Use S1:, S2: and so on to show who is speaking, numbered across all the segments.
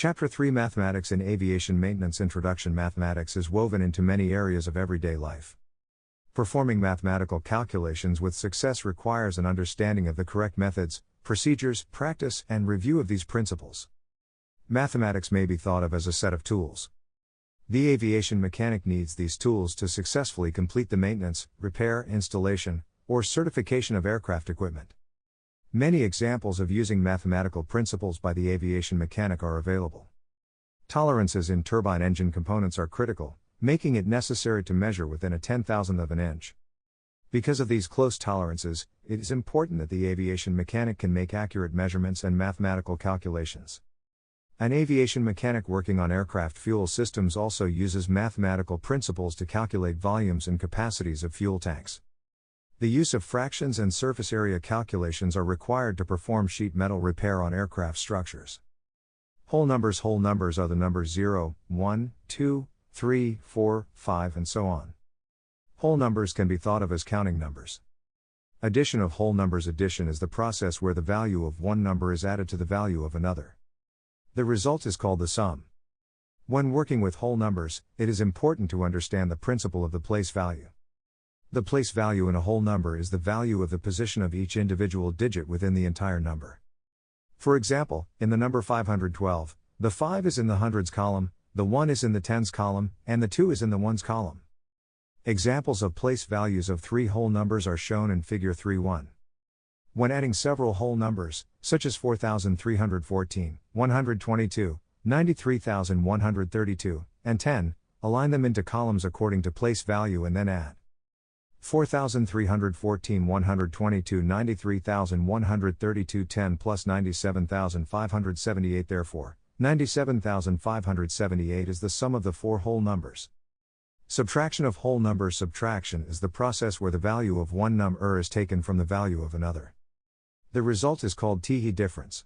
S1: Chapter 3 Mathematics in Aviation Maintenance Introduction. Mathematics is woven into many areas of everyday life. Performing mathematical calculations with success requires an understanding of the correct methods, procedures, practice, and review of these principles. Mathematics may be thought of as a set of tools. The aviation mechanic needs these tools to successfully complete the maintenance, repair, installation, or certification of aircraft equipment. Many examples of using mathematical principles by the aviation mechanic are available. Tolerances in turbine engine components are critical, making it necessary to measure within a 10,000th of an inch. Because of these close tolerances, it is important that the aviation mechanic can make accurate measurements and mathematical calculations. An aviation mechanic working on aircraft fuel systems also uses mathematical principles to calculate volumes and capacities of fuel tanks. The use of fractions and surface area calculations are required to perform sheet metal repair on aircraft structures. Whole numbers are the numbers 0, 1, 2, 3, 4, 5 and so on. Whole numbers can be thought of as counting numbers. Addition of whole numbers. Addition is the process where the value of one number is added to the value of another. The result is called the sum. When working with whole numbers, it is important to understand the principle of the place value. The place value in a whole number is the value of the position of each individual digit within the entire number. For example, in the number 512, the 5 is in the hundreds column, the 1 is in the tens column, and the 2 is in the ones column. Examples of place values of three whole numbers are shown in Figure 3.1. When adding several whole numbers, such as 4,314, 122, 93,132, and 10, align them into columns according to place value and then add 4,314, 122, 93,132, 10 plus 97,578. Therefore, 97,578 is the sum of the four whole numbers. Subtraction of whole numbers. Subtraction is the process where the value of one number is taken from the value of another. The result is called difference.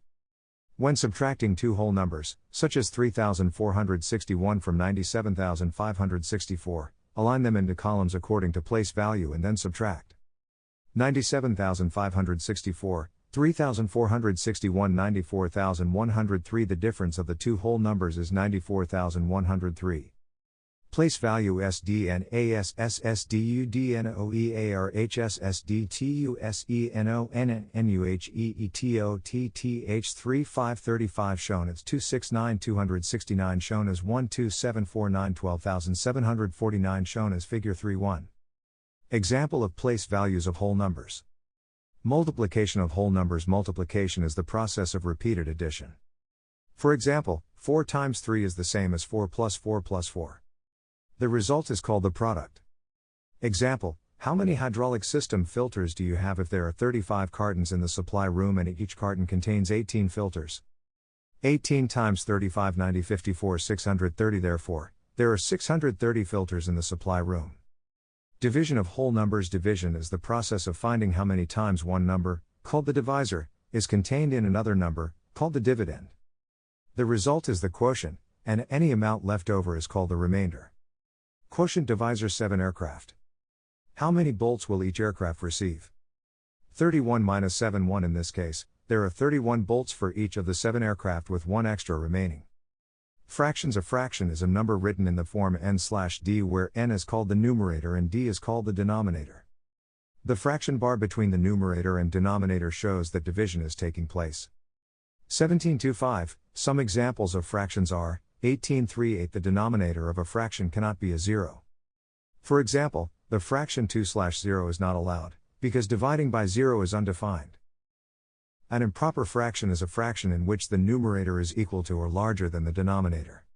S1: When subtracting two whole numbers, such as 3,461 from 97,564, align them into columns according to place value and then subtract 97,564, 3,461, 94,103. The difference of the two whole numbers is 94,103. Place value SDN ASSDUDNOEARHSSDTUSENONNUHEETOTTH3 535 shown as 269,269 shown as 12,749 12,749 shown as Figure 3.1. Example of place values of whole numbers. Multiplication of whole numbers. Multiplication is the process of repeated addition. For example, 4 times 3 is the same as 4 plus 4 plus 4. The result is called the product. Example, how many hydraulic system filters do you have if there are 35 cartons in the supply room and each carton contains 18 filters? 18 times 35 90 54 630. Therefore, there are 630 filters in the supply room. Division of whole numbers. Division is the process of finding how many times one number, called the divisor, is contained in another number, called the dividend. The result is the quotient, and any amount left over is called the remainder. Quotient divisor. 7 aircraft. How many bolts will each aircraft receive? 31 minus 7 1. In this case, there are 31 bolts for each of the 7 aircraft with 1 extra remaining. Fractions. A fraction is a number written in the form n/d where n is called the numerator and d is called the denominator. The fraction bar between the numerator and denominator shows that division is taking place. 1725. Some examples of fractions are 18/3/8. The denominator of a fraction cannot be a 0. For example, the fraction 2/0 is not allowed, because dividing by 0 is undefined. An improper fraction is a fraction in which the numerator is equal to or larger than the denominator.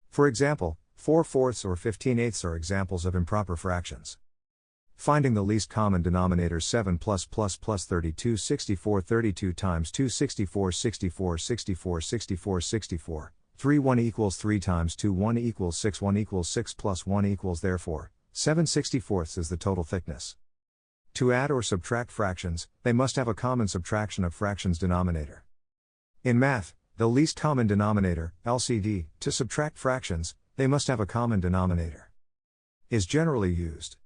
S1: For example, 4/4 or 15/8 are examples of improper fractions. Finding the least common denominator. 7 plus 32 64 32 times 2 64 64 64 64 64 3 1 equals 3 times 2 1 equals 6 1 equals 6 plus 1 equals therefore 7/64 is the total thickness. To add or subtract fractions, they must have a common subtraction of fractions denominator. In math, the least common denominator, LCD, to subtract fractions, they must have a common denominator, is generally used.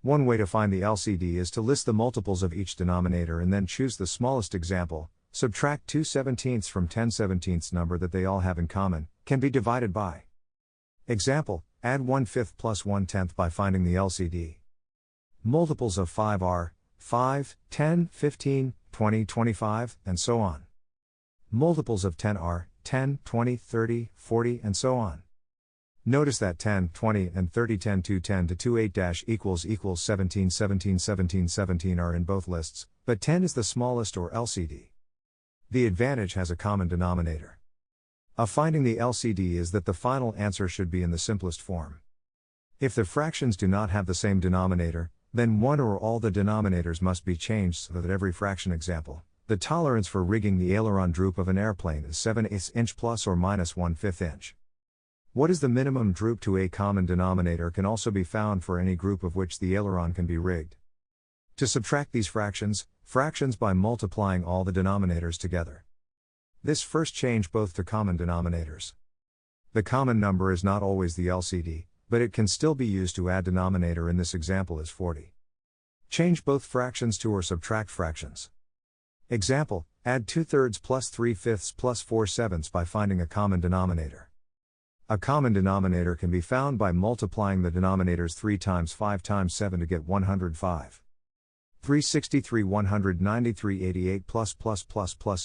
S1: One way to find the LCD is to list the multiples of each denominator and then choose the smallest example, Subtract 2/17 from 10/17 number that they all have in common, can be divided by. Example, add 1/5 plus 1/10 by finding the LCD. Multiples of 5 are 5, 10, 15, 20, 25, and so on. Multiples of 10 are 10, 20, 30, 40, and so on. Notice that 10, 20, and 30 10 to 10 to 28 equals 17, 17, 17, 17 are in both lists, but 10 is the smallest or LCD. The advantage has a common denominator. Finding the LCD is that the final answer should be in the simplest form. If the fractions do not have the same denominator, then one or all the denominators must be changed so that every fraction. Example, the tolerance for rigging the aileron droop of an airplane is 7/8 inch plus or minus 1/5 inch. What is the minimum droop to a common denominator can also be found for any group of which the aileron can be rigged. To subtract these fractions by multiplying all the denominators together. This first change both to common denominators. The common number is not always the LCD, but it can still be used to add denominator. In this example is 40. Change both fractions to or subtract fractions. Example, add 2/3 plus 3/5 plus 4/7 by finding a common denominator. A common denominator can be found by multiplying the denominators 3 times 5 times 7 to get 105. 363 193 88 plus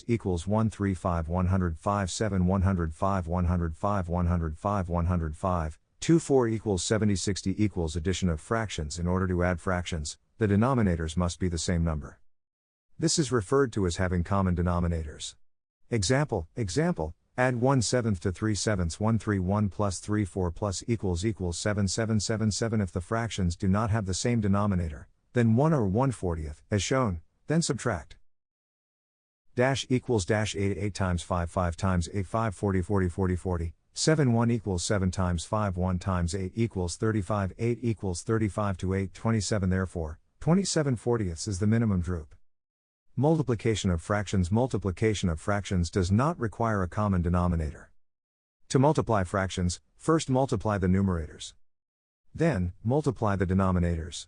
S1: equals 135 105 7 105 105 105 105 24 equals 70 60 equals addition of fractions. In order to add fractions, the denominators must be the same number. This is referred to as having common denominators. Example, add 1/7 to 3/7 131 plus 34 plus equals 7777. If the fractions do not have the same denominator, then 1 or 1/40th, as shown, then subtract. Dash equals dash 8 8 times 5 5 times 8 5 40 40 40 40, 7 1 equals 7 times 5 1 times 8 equals 35 8 equals 35 to 8 27. Therefore, 27/40ths is the minimum droop. Multiplication of fractions does not require a common denominator. To multiply fractions, first multiply the numerators. Then, multiply the denominators.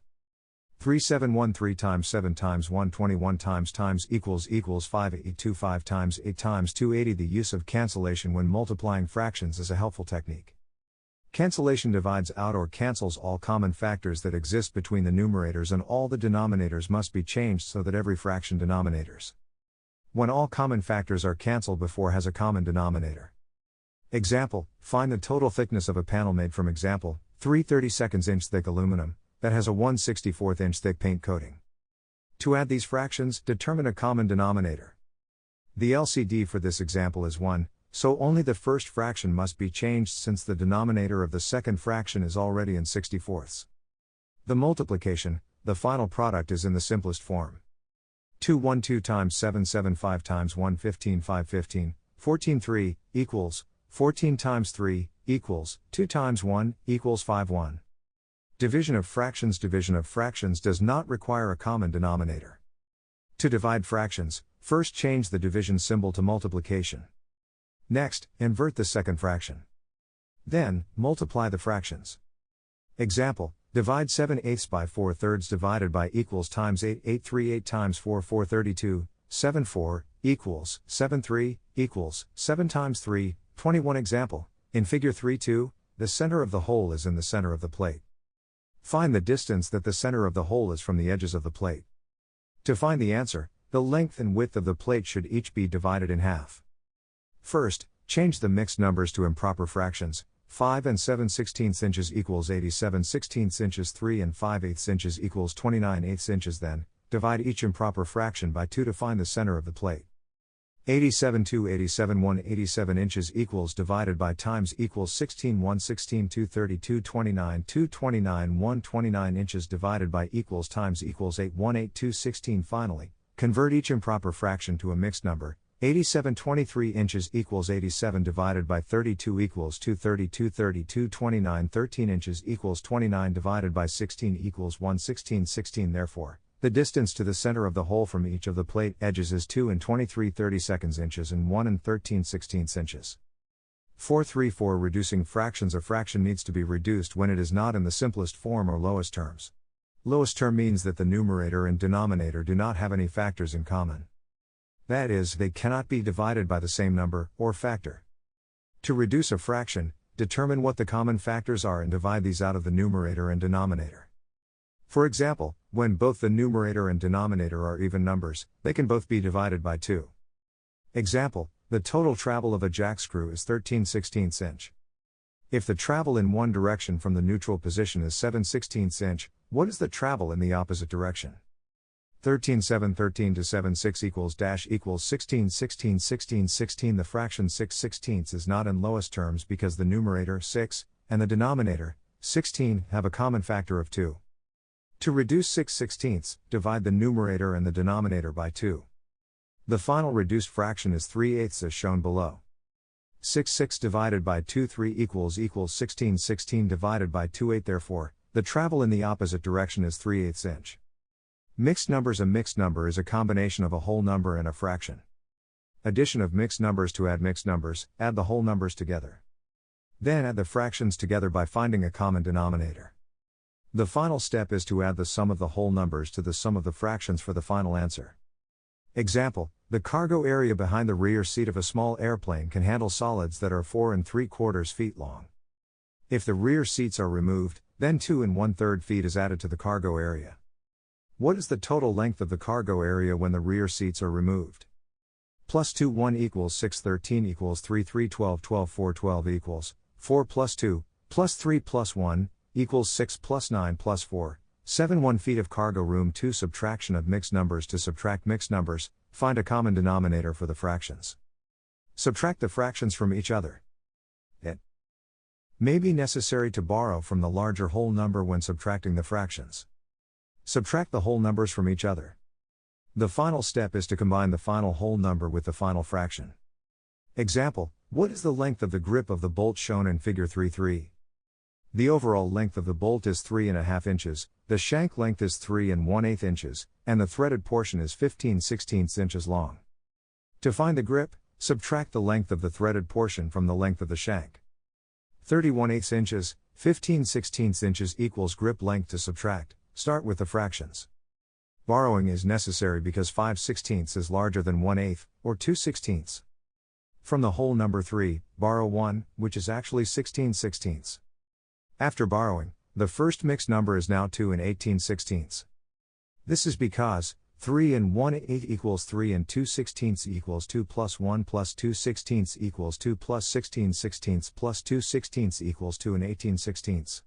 S1: 3713 times 7 times 121 times equals 5825 times 8 times 280. The use of cancellation when multiplying fractions is a helpful technique. Cancellation divides out or cancels all common factors that exist between the numerators, and all the denominators must be changed so that every fraction denominators. When all common factors are cancelled before has a common denominator. Example, find the total thickness of a panel made from example, 3/32 inch thick aluminum, that has a 1/64 inch thick paint coating. To add these fractions, determine a common denominator. The LCD for this example is 1, so only the first fraction must be changed since the denominator of the second fraction is already in 64ths. The multiplication, the final product, is in the simplest form. 212 times 775 times 115 515, 14 equals, 14 times 3, equals, 2 times 1, equals 51. Division of fractions does not require a common denominator. To divide fractions, first change the division symbol to multiplication. Next, invert the second fraction. Then, multiply the fractions. Example, divide 7/8 by 4/3 divided by equals times 8 838 times 4 432, 74, equals, 73, equals, 7 times 3, 21. Example, in figure 3.2, the center of the hole is in the center of the plate. Find the distance that the center of the hole is from the edges of the plate. To find the answer, the length and width of the plate should each be divided in half. First, change the mixed numbers to improper fractions. 5 and 7/16 inches equals 87/16 inches. 3 and 5/8 inches equals 29/8 inches. Then, divide each improper fraction by 2 to find the center of the plate. 87 2 87 1 87 inches equals divided by times equals 16 1 16 2 32 29 2 29 1 29 inches divided by equals times equals 8 1 8 2 16. Finally, convert each improper fraction to a mixed number. 87 23 inches equals 87 divided by 32 equals 2 32 32 29 13 inches equals 29 divided by 16 equals 1 16 16. Therefore, the distance to the center of the hole from each of the plate edges is 2 and 23 32 inches and 1 and 13 16 inches. 434 Reducing fractions. A fraction needs to be reduced when it is not in the simplest form or lowest terms. Lowest term means that the numerator and denominator do not have any factors in common. That is, they cannot be divided by the same number, or factor. To reduce a fraction, determine what the common factors are and divide these out of the numerator and denominator. For example, when both the numerator and denominator are even numbers, they can both be divided by 2. Example, the total travel of a jack screw is 13/16 inch. If the travel in one direction from the neutral position is 7/16 inch, what is the travel in the opposite direction? 13/7 to 7/6 equals 16. The fraction 6/16 is not in lowest terms because the numerator 6 and the denominator 16 have a common factor of 2. To reduce 6/16, divide the numerator and the denominator by 2. The final reduced fraction is 3/8 as shown below. 6 divided by 2 equals 16 divided by 2 therefore, the travel in the opposite direction is 3/8 inch. Mixed numbers. A mixed number is a combination of a whole number and a fraction. Addition of mixed numbers. To add mixed numbers, add the whole numbers together. Then add the fractions together by finding a common denominator. The final step is to add the sum of the whole numbers to the sum of the fractions for the final answer. Example, the cargo area behind the rear seat of a small airplane can handle solids that are 4 3/4 feet long. If the rear seats are removed, then 2 1/3 feet is added to the cargo area. What is the total length of the cargo area when the rear seats are removed? Plus 2 1 equals 6 13 equals 3 3 12 12 4 12 equals 4 plus 2 plus 3 plus 1 equals 6 plus 9 plus 4 7 1 feet of cargo room. 2 Subtraction of mixed numbers. To subtract mixed numbers, find a common denominator for the fractions. Subtract the fractions from each other. It may be necessary to borrow from the larger whole number when subtracting the fractions. Subtract the whole numbers from each other. The final step is to combine the final whole number with the final fraction. Example, what is the length of the grip of the bolt shown in figure 3.3? The overall length of the bolt is 3.5 inches, the shank length is 3 1/8 inches, and the threaded portion is 15/16 inches long. To find the grip, subtract the length of the threaded portion from the length of the shank. 30 1/8 inches, 15/16 inches equals grip length. To subtract, start with the fractions. Borrowing is necessary because 5/16 is larger than 1/8, or 2/16. From the whole number 3, borrow 1, which is actually 16/16. After borrowing, the first mixed number is now 2 18/16. This is because 3 1/8 equals 3 2/16 equals 2 plus 1 plus 2/16 equals 2 plus 16/16 plus 2/16 equals 2 18/16.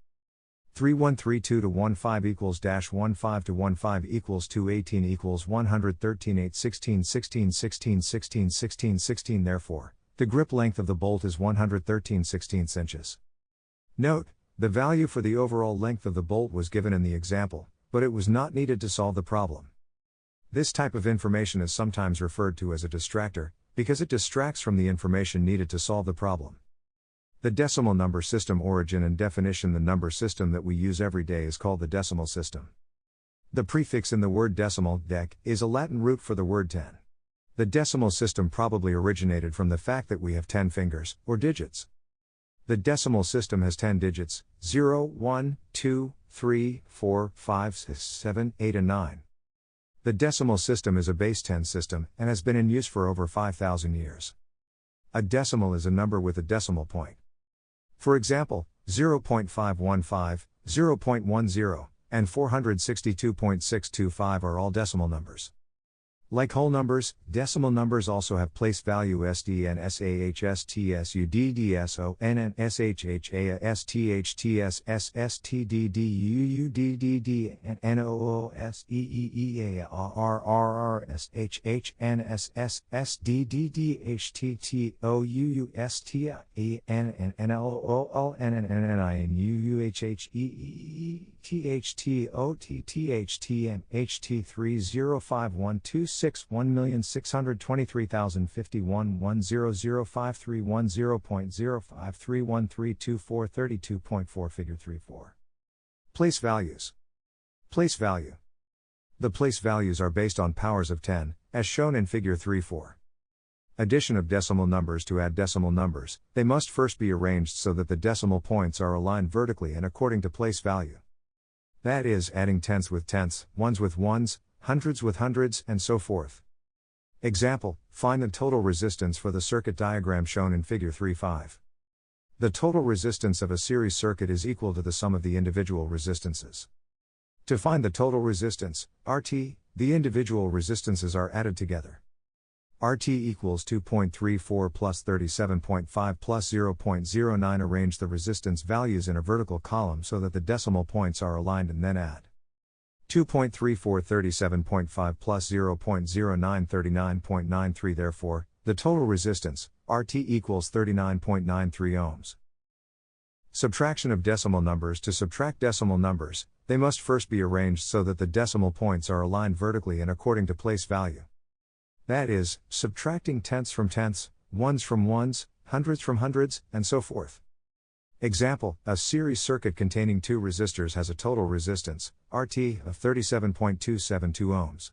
S1: 3 1 3 2 to 1 5 equals -1 5 to 1 5 equals 2 18 equals 113 8 16 16 16 16 16 16. Therefore, the grip length of the bolt is 113/16 inches. Note, the value for the overall length of the bolt was given in the example, but it was not needed to solve the problem. This type of information is sometimes referred to as a distractor, because it distracts from the information needed to solve the problem. The decimal number system. Origin and definition. The number system that we use every day is called the decimal system. The prefix in the word decimal, dec, is a Latin root for the word 10. The decimal system probably originated from the fact that we have 10 fingers, or digits. The decimal system has 10 digits, 0, 1, 2, 3, 4, 5, 6, 7, 8 and 9. The decimal system is a base 10 system, and has been in use for over 5,000 years. A decimal is a number with a decimal point. For example, 0.515, 0.10, and 462.625 are all decimal numbers. Like whole numbers, decimal numbers also have place value. SD and SHSTSUDDSO and SHHASTHTS SSTDDUUDDD and NOOSEEEARRRSHH NSSSDDDHTTOUUSTIEN and NLOLNNNINUUHEETHTOTTHTM Ch.3 05126230051 1005310.053132432.4 Figure 3.4. Place values. Place value. The place values are based on powers of 10, as shown in Figure 3.4. Addition of decimal numbers. To add decimal numbers, they must first be arranged so that the decimal points are aligned vertically and according to place value. That is, adding tenths with tenths, ones with ones, hundreds with hundreds, and so forth. Example, find the total resistance for the circuit diagram shown in Figure 3.5. The total resistance of a series circuit is equal to the sum of the individual resistances. To find the total resistance, RT, the individual resistances are added together. RT equals 2.34 plus 37.5 plus 0.09. Arrange the resistance values in a vertical column so that the decimal points are aligned and then add 2.34 37.5 plus 0.09 39.93. Therefore, the total resistance, RT equals 39.93 ohms. Subtraction of decimal numbers. To subtract decimal numbers, they must first be arranged so that the decimal points are aligned vertically and according to place value. That is, subtracting tenths from tenths, ones from ones, hundredths from hundreds, and so forth. Example, a series circuit containing two resistors has a total resistance, RT, of 37.272 ohms.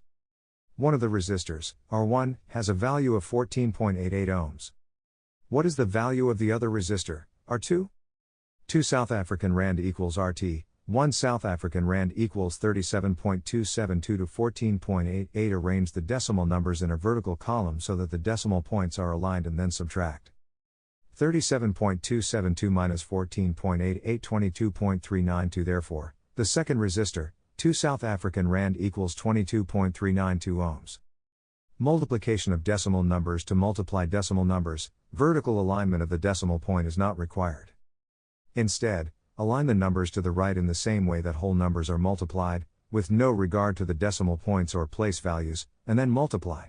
S1: One of the resistors, R1, has a value of 14.88 ohms. What is the value of the other resistor, R2? 2 South African Rand equals RT, 1 South African Rand equals 37.272 to 14.88. Arrange the decimal numbers in a vertical column so that the decimal points are aligned and then subtract 37.272 minus 14.88 22.392. Therefore, the second resistor, 2 South African Rand equals 22.392 ohms. Multiplication of decimal numbers. To multiply decimal numbers, vertical alignment of the decimal point is not required. Instead, align the numbers to the right in the same way that whole numbers are multiplied, with no regard to the decimal points or place values, and then multiply.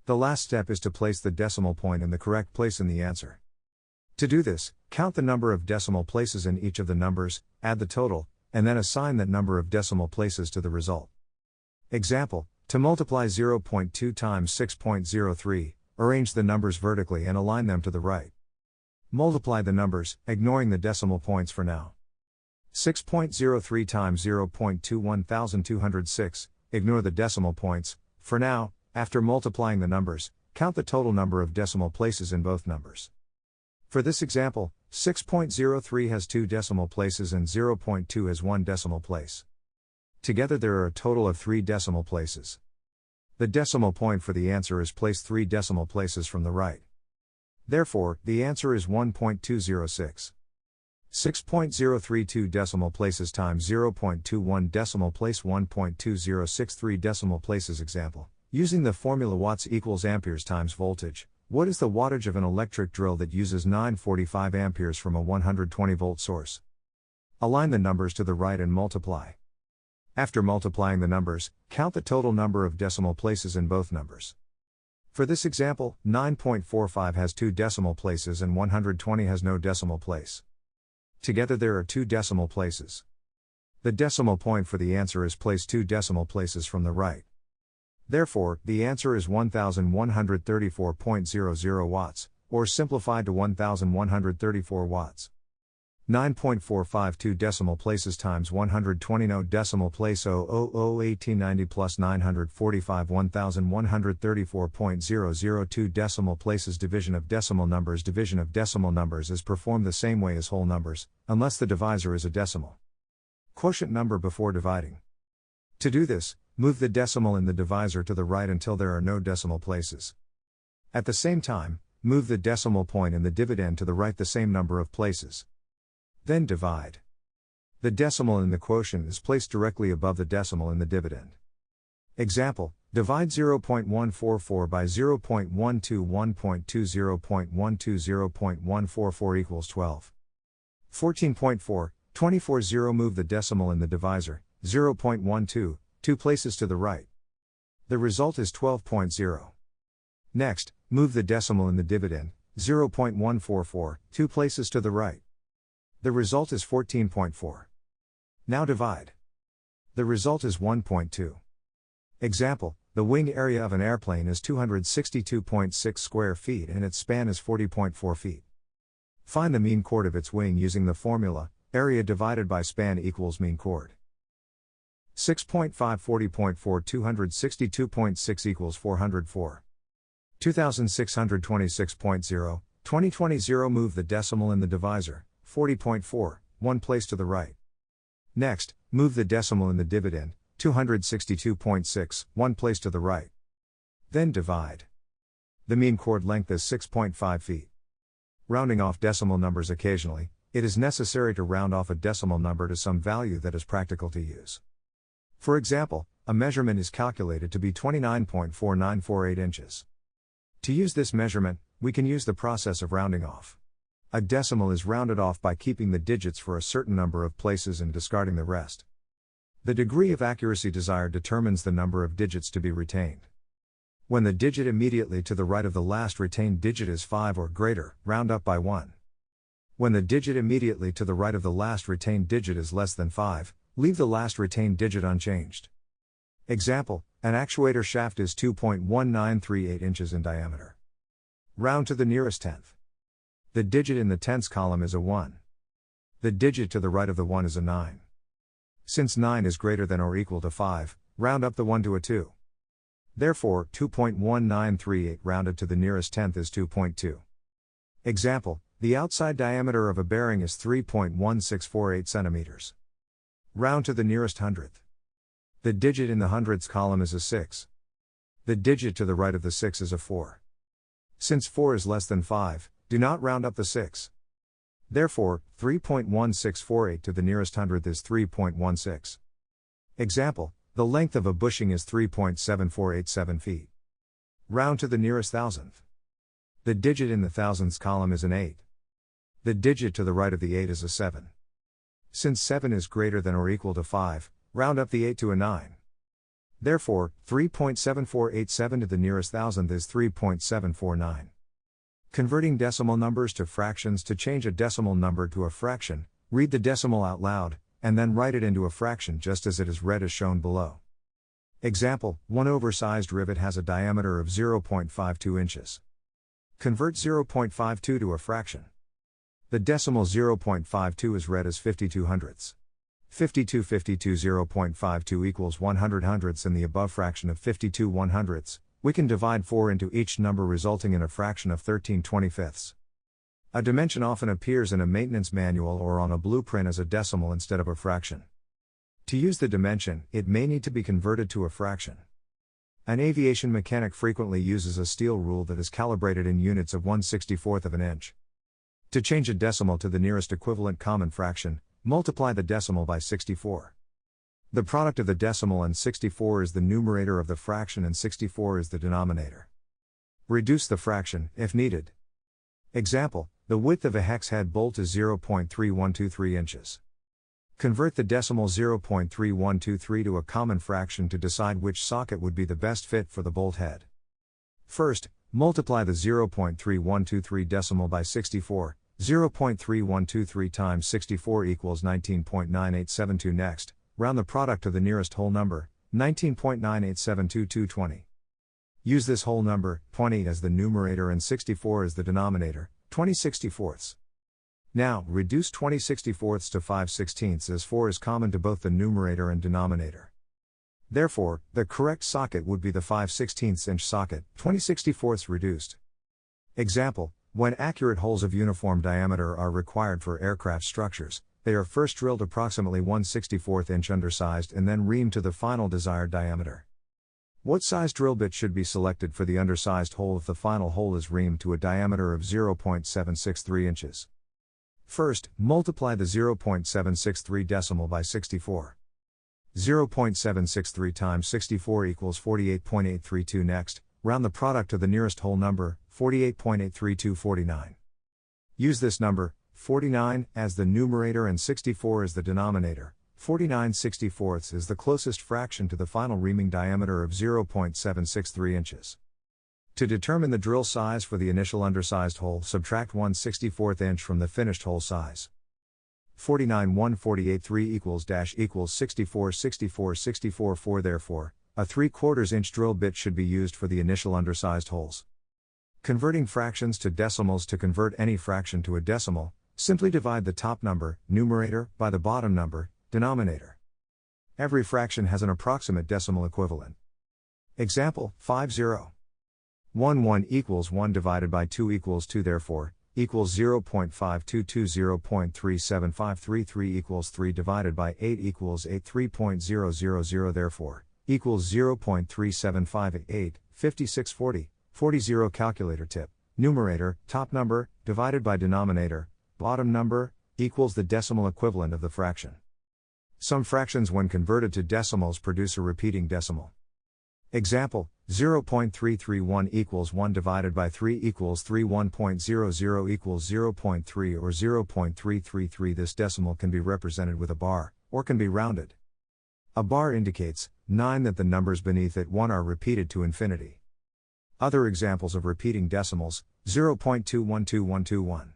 S1: The last step is to place the decimal point in the correct place in the answer. To do this, count the number of decimal places in each of the numbers, add the total, and then assign that number of decimal places to the result. Example, to multiply 0.2 times 6.03, arrange the numbers vertically and align them to the right. Multiply the numbers, ignoring the decimal points for now. 6.03 times 0.21206, ignore the decimal points, for now. After multiplying the numbers, count the total number of decimal places in both numbers. For this example, 6.03 has 2 decimal places and 0.2 has 1 decimal place. Together there are a total of 3 decimal places. The decimal point for the answer is placed 3 decimal places from the right. Therefore, the answer is 1.206. 6.032 decimal places times 0.21 decimal place 1.2063 decimal places. Example, using the formula watts equals amperes times voltage, what is the wattage of an electric drill that uses 945 amperes from a 120 volt source? Align the numbers to the right and multiply. After multiplying the numbers, count the total number of decimal places in both numbers. For this example, 9.45 has 2 decimal places and 120 has no decimal place. Together there are 2 decimal places. The decimal point for the answer is placed 2 decimal places from the right. Therefore, the answer is 1134.00 watts, or simplified to 1134 watts. 9.452 decimal places times 120 no decimal place 0001890 plus 945 1134.002 decimal places. Division of decimal numbers. Division of decimal numbers is performed the same way as whole numbers, unless the divisor is a decimal quotient number before dividing. To do this, move the decimal in the divisor to the right until there are no decimal places. At the same time, move the decimal point in the dividend to the right the same number of places. Then divide. The decimal in the quotient is placed directly above the decimal in the dividend. Example, divide 0.144 by 0.121.20.120.144 equals 12. 14.4, 24. Move the decimal in the divisor, 0.12, 2 places to the right. The result is 12.0. Next, move the decimal in the dividend, 0.144, 2 places to the right. The result is 14.4. Now divide. The result is 1.2. Example, the wing area of an airplane is 262.6 square feet and its span is 40.4 feet. Find the mean chord of its wing using the formula, area divided by span equals mean chord. 6.540.4 262.6 equals 404. 2626.0, 2020. Move the decimal in the divisor, 40.4, 1 place to the right. Next, move the decimal in the dividend, 262.6, 1 place to the right. Then divide. The mean chord length is 6.5 feet. Rounding off decimal numbers occasionally, it is necessary to round off a decimal number to some value that is practical to use. For example, a measurement is calculated to be 29.4948 inches. To use this measurement, we can use the process of rounding off. A decimal is rounded off by keeping the digits for a certain number of places and discarding the rest. The degree of accuracy desired determines the number of digits to be retained. When the digit immediately to the right of the last retained digit is 5 or greater, round up by 1. When the digit immediately to the right of the last retained digit is less than 5, leave the last retained digit unchanged. Example, an actuator shaft is 2.1938 inches in diameter. Round to the nearest tenth. The digit in the tenths column is a 1. The digit to the right of the 1 is a 9. Since 9 is greater than or equal to 5, round up the 1 to a 2. Therefore, 2.1938 rounded to the nearest tenth is 2.2. Example, the outside diameter of a bearing is 3.1648 centimeters. Round to the nearest hundredth. The digit in the hundredths column is a 6. The digit to the right of the 6 is a 4. Since 4 is less than 5, do not round up the 6. Therefore, 3.1648 to the nearest hundredth is 3.16. Example, the length of a bushing is 3.7487 feet. Round to the nearest thousandth. The digit in the thousandths column is an 8. The digit to the right of the 8 is a 7. Since 7 is greater than or equal to 5, round up the 8 to a 9. Therefore, 3.7487 to the nearest thousandth is 3.749. Converting decimal numbers to fractions. To change a decimal number to a fraction, read the decimal out loud, and then write it into a fraction just as it is read as shown below. Example, one oversized rivet has a diameter of 0.52 inches. Convert 0.52 to a fraction. The decimal 0.52 is read as 52 hundredths. 52 0.52 equals 100 hundredths. In the above fraction of 52 100ths, we can divide 4 into each number, resulting in a fraction of 13 25ths. A dimension often appears in a maintenance manual or on a blueprint as a decimal instead of a fraction. To use the dimension, it may need to be converted to a fraction. An aviation mechanic frequently uses a steel rule that is calibrated in units of 1/64 of an inch. To change a decimal to the nearest equivalent common fraction, multiply the decimal by 64. The product of the decimal and 64 is the numerator of the fraction and 64 is the denominator. Reduce the fraction, if needed. Example, the width of a hex head bolt is 0.3123 inches. Convert the decimal 0.3123 to a common fraction to decide which socket would be the best fit for the bolt head. First, multiply the 0.3123 decimal by 64. 0.3123 times 64 equals 19.9872. Next, round the product to the nearest whole number, 19.9872220. Use this whole number, 20, as the numerator and 64 as the denominator, 20/64. Now, reduce 20/64 to 5/16 as 4 is common to both the numerator and denominator. Therefore, the correct socket would be the 5/16 inch socket, 20/64 reduced. Example, when accurate holes of uniform diameter are required for aircraft structures, they are first drilled approximately 1/64 inch undersized and then reamed to the final desired diameter. What size drill bit should be selected for the undersized hole if the final hole is reamed to a diameter of 0.763 inches? First, multiply the 0.763 decimal by 64. 0.763 times 64 equals 48.832. Next, round the product to the nearest whole number, 48.83249. Use this number, 49, as the numerator and 64 as the denominator. 49/64 is the closest fraction to the final reaming diameter of 0.763 inches. To determine the drill size for the initial undersized hole, subtract 1/64 inch from the finished hole size. 49,148.3 equals 64 Therefore, a 3/4 inch drill bit should be used for the initial undersized holes. Converting fractions to decimals. To convert any fraction to a decimal, simply divide the top number, numerator, by the bottom number, denominator. Every fraction has an approximate decimal equivalent. Example, 50. 1 equals 1 divided by 2 equals 2, therefore, equals 0.522. 0.37533 equals 3 divided by 8 equals 8. 3.000 therefore, equals 0.3758. 5640, 40 calculator tip, numerator, top number, divided by denominator, bottom number, equals the decimal equivalent of the fraction. Some fractions when converted to decimals produce a repeating decimal. Example, 0.331 equals 1 divided by 3 equals 3, 1.00 equals 0.3 or 0.333. This decimal can be represented with a bar, or can be rounded. A bar indicates 9 that the numbers beneath it 1 are repeated to infinity. Other examples of repeating decimals, 0.212121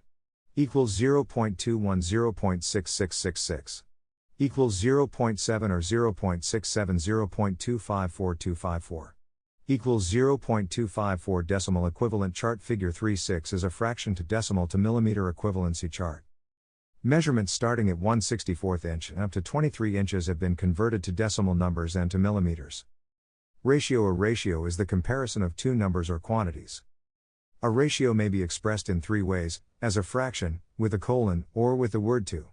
S1: equals 0.210.6666 equals 0.7 or 0.67 0.254254 equals 0.254. Decimal equivalent chart. Figure 3.6 is a fraction to decimal to millimeter equivalency chart. Measurements starting at 1/64 inch and up to 23 inches have been converted to decimal numbers and to millimeters. Ratio. A ratio is the comparison of two numbers or quantities. A ratio may be expressed in three ways: as a fraction, with a colon, or with the word to.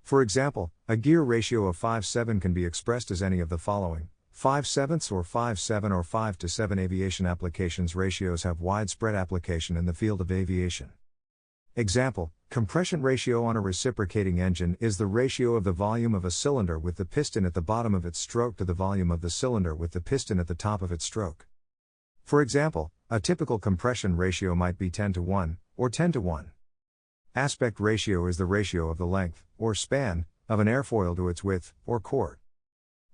S1: For example, a gear ratio of 5:7 can be expressed as any of the following: 5/7 or 5:7 or 5:7. Aviation applications. Ratios have widespread application in the field of aviation. Example, compression ratio on a reciprocating engine is the ratio of the volume of a cylinder with the piston at the bottom of its stroke to the volume of the cylinder with the piston at the top of its stroke. For example, a typical compression ratio might be 10:1, or 10:1. Aspect ratio is the ratio of the length, or span, of an airfoil to its width, or chord.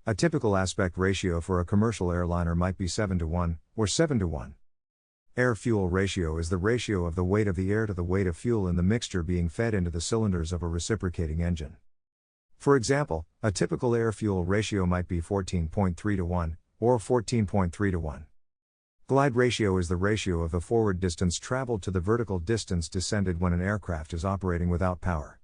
S1: A typical aspect ratio for a commercial airliner might be 7:1, or 7:1. Air-fuel ratio is the ratio of the weight of the air to the weight of fuel in the mixture being fed into the cylinders of a reciprocating engine. For example, a typical air-fuel ratio might be 14.3:1, or 14.3:1. Glide ratio is the ratio of the forward distance traveled to the vertical distance descended when an aircraft is operating without power.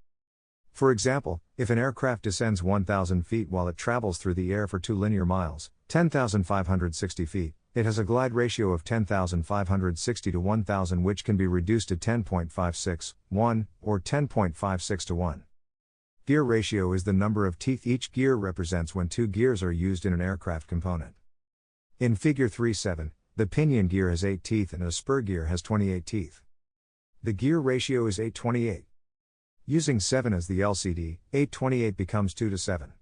S1: For example, if an aircraft descends 1,000 feet while it travels through the air for 2 linear miles, 10,560 feet, it has a glide ratio of 10,560 to 1,000, which can be reduced to 10.56:1, or 10.56:1. Gear ratio is the number of teeth each gear represents when two gears are used in an aircraft component. In Figure 3.7, the pinion gear has 8 teeth and a spur gear has 28 teeth. The gear ratio is 8:28. Using 7 as the LCD, 8:28 becomes 2:7.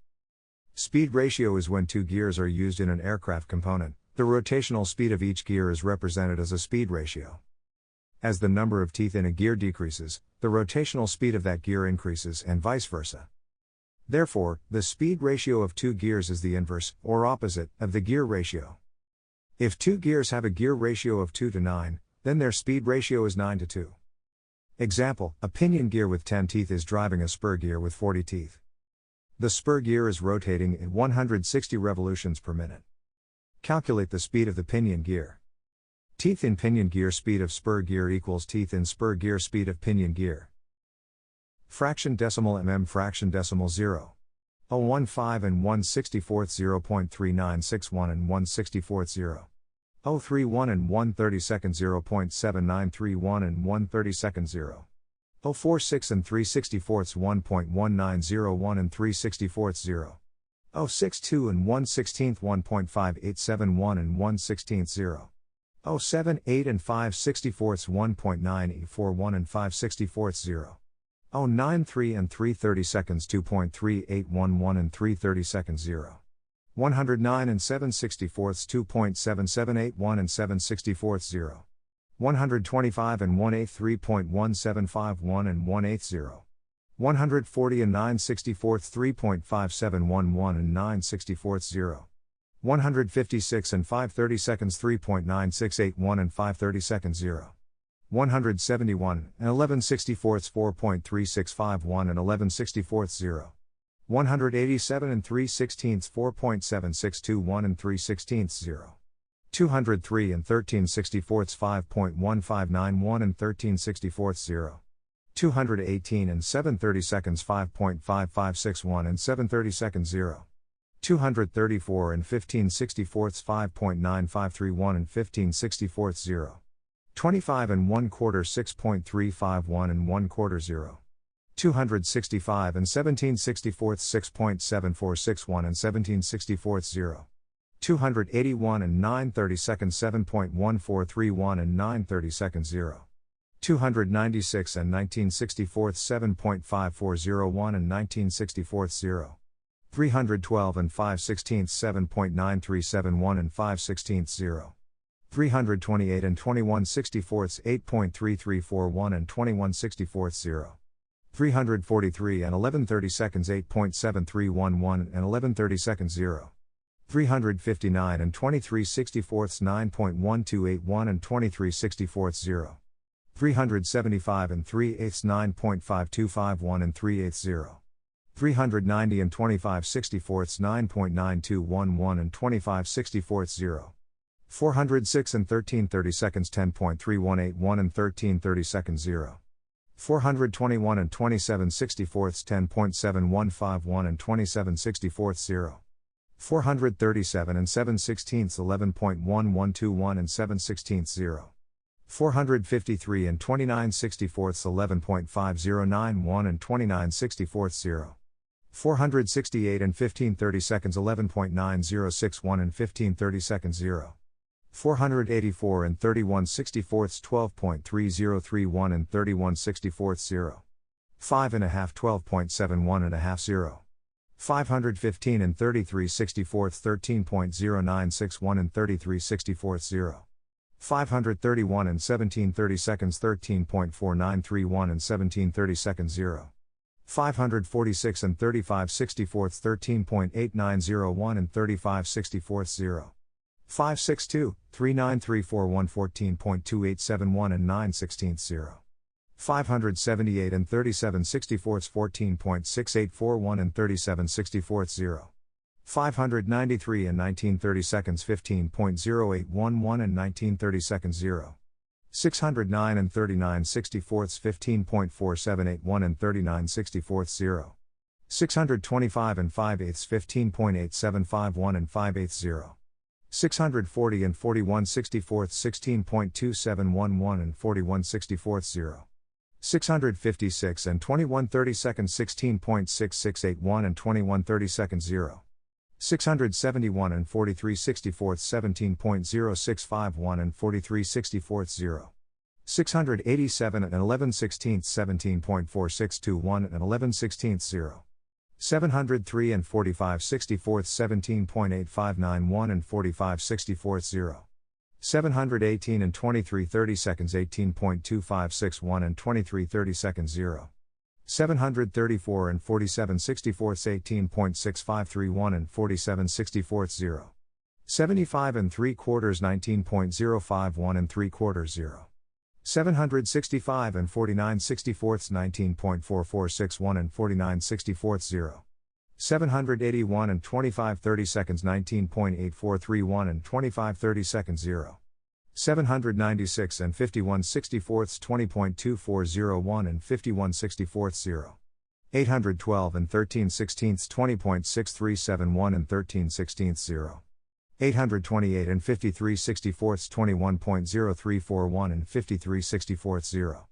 S1: Speed ratio is when two gears are used in an aircraft component. The rotational speed of each gear is represented as a speed ratio. As the number of teeth in a gear decreases, the rotational speed of that gear increases and vice versa. Therefore, the speed ratio of two gears is the inverse, or opposite, of the gear ratio. If two gears have a gear ratio of 2:9, then their speed ratio is 9:2. Example, a pinion gear with 10 teeth is driving a spur gear with 40 teeth. The spur gear is rotating at 160 revolutions per minute. Calculate the speed of the pinion gear. Teeth in pinion gear speed of spur gear equals teeth in spur gear speed of pinion gear. Fraction decimal fraction decimal 0.015 and 1/64 0.3961 and 1/64 0.031 and 1/32 0.7931 and 1/32 0.046 and 3/64 1.1901 and 3/64 0.062 and 1/16 1.5871 and 1/16 0.078 and 5/64 1.941 and 5/64 0.093 and 3/32 2.3811 and 3/32 0.109 and 7/64 2.7781 and 7/64 0.125 and 1/8 3.1751 and 1/8 140 and 9/64 3.5711 and 9/64 156 and 5/32 3.9681 and 5/32 171 and 11/64 4.3651 and 11/64 187 and 3/16 4.7621 and 3/16 203 and 13/64 5.1591 and 13/64 218 and 7/32 5.5561 and 7/32 234 and 15/64 5.9531 and 15/64 25 and 1/4 6.351 and 1/4 265 and 17/64 6.7461 and 17/64 281 and 9/30 seconds 7.1431 and 9/30 seconds 0. 296 and 19/64 7.5401 and 19/64 0. 312 and 5/16 7.9371 and 5/16 0. 328 and 21/64 8.3341 and 21/64 0. 343 and 11/30 seconds 8.7311 and 11/30 seconds 0. 359 and 23/64 9.1281 and 23/64 0. 375 and 3/8 9.5251 and 3/8 0. 390 and 25/64 9.9211 and 25/64 0. 406 and 13/30 seconds 10.3181 and 13/30 seconds 0. 421 and 27/64 10.7151 and 27/64 0. 437 and 7/16 11.1121 and 7/16 0. 453 and 29/64 11.5091 and 29/64 0. 468 and 15/30 seconds 11.9061 and 15/30 seconds 0. 484 and 31/64 12.3031 and 31/64 0. 5 and a half 12.71 and a half 0. 515 and 33/64 13.0961 and 33/64 0. 531 and 17/30 seconds 13.4931 and 17/30 seconds 0. 546 and 35/64 13.8901 and 35/64 0. 562, 3934 114.2871 and 9/16 0. 578 and 37/64 14.6841 and 37/64 0. 593 and 19/30 seconds 15.0811 and 19/30 seconds 0. 609 and 39/64 15.4781 and 39/64 0. 625 and 5/8 15.8751 and 5/8 0. 640 and 41/64 16.2711 and 41/64 0. 656 and 21/30 seconds 16.6681 and 21/30 seconds 0. 671 and 43/64 17.0651 and 43/64 0. 687 and 11/16 17.4621 and 11/16 0. 703 and 45/64 17.8591 and 45/64 0. 718 and 23/30 seconds 18.2561 and 23/30 seconds 0. 734 and 47/64 18.6531 and 47/64 0. 75 and 3/4 19.051 and 3/4 0. 765 and 49/64 19.4461 and 49/64 0. 781 and 25/30 seconds 19.8431 and 25/30 seconds 0. 796 and 51/64 20.2401 and 51/64 0. 812 and 13/16 20.6371 and 13/16 0. 828 and 53/64 21.0341 and 53/64 0.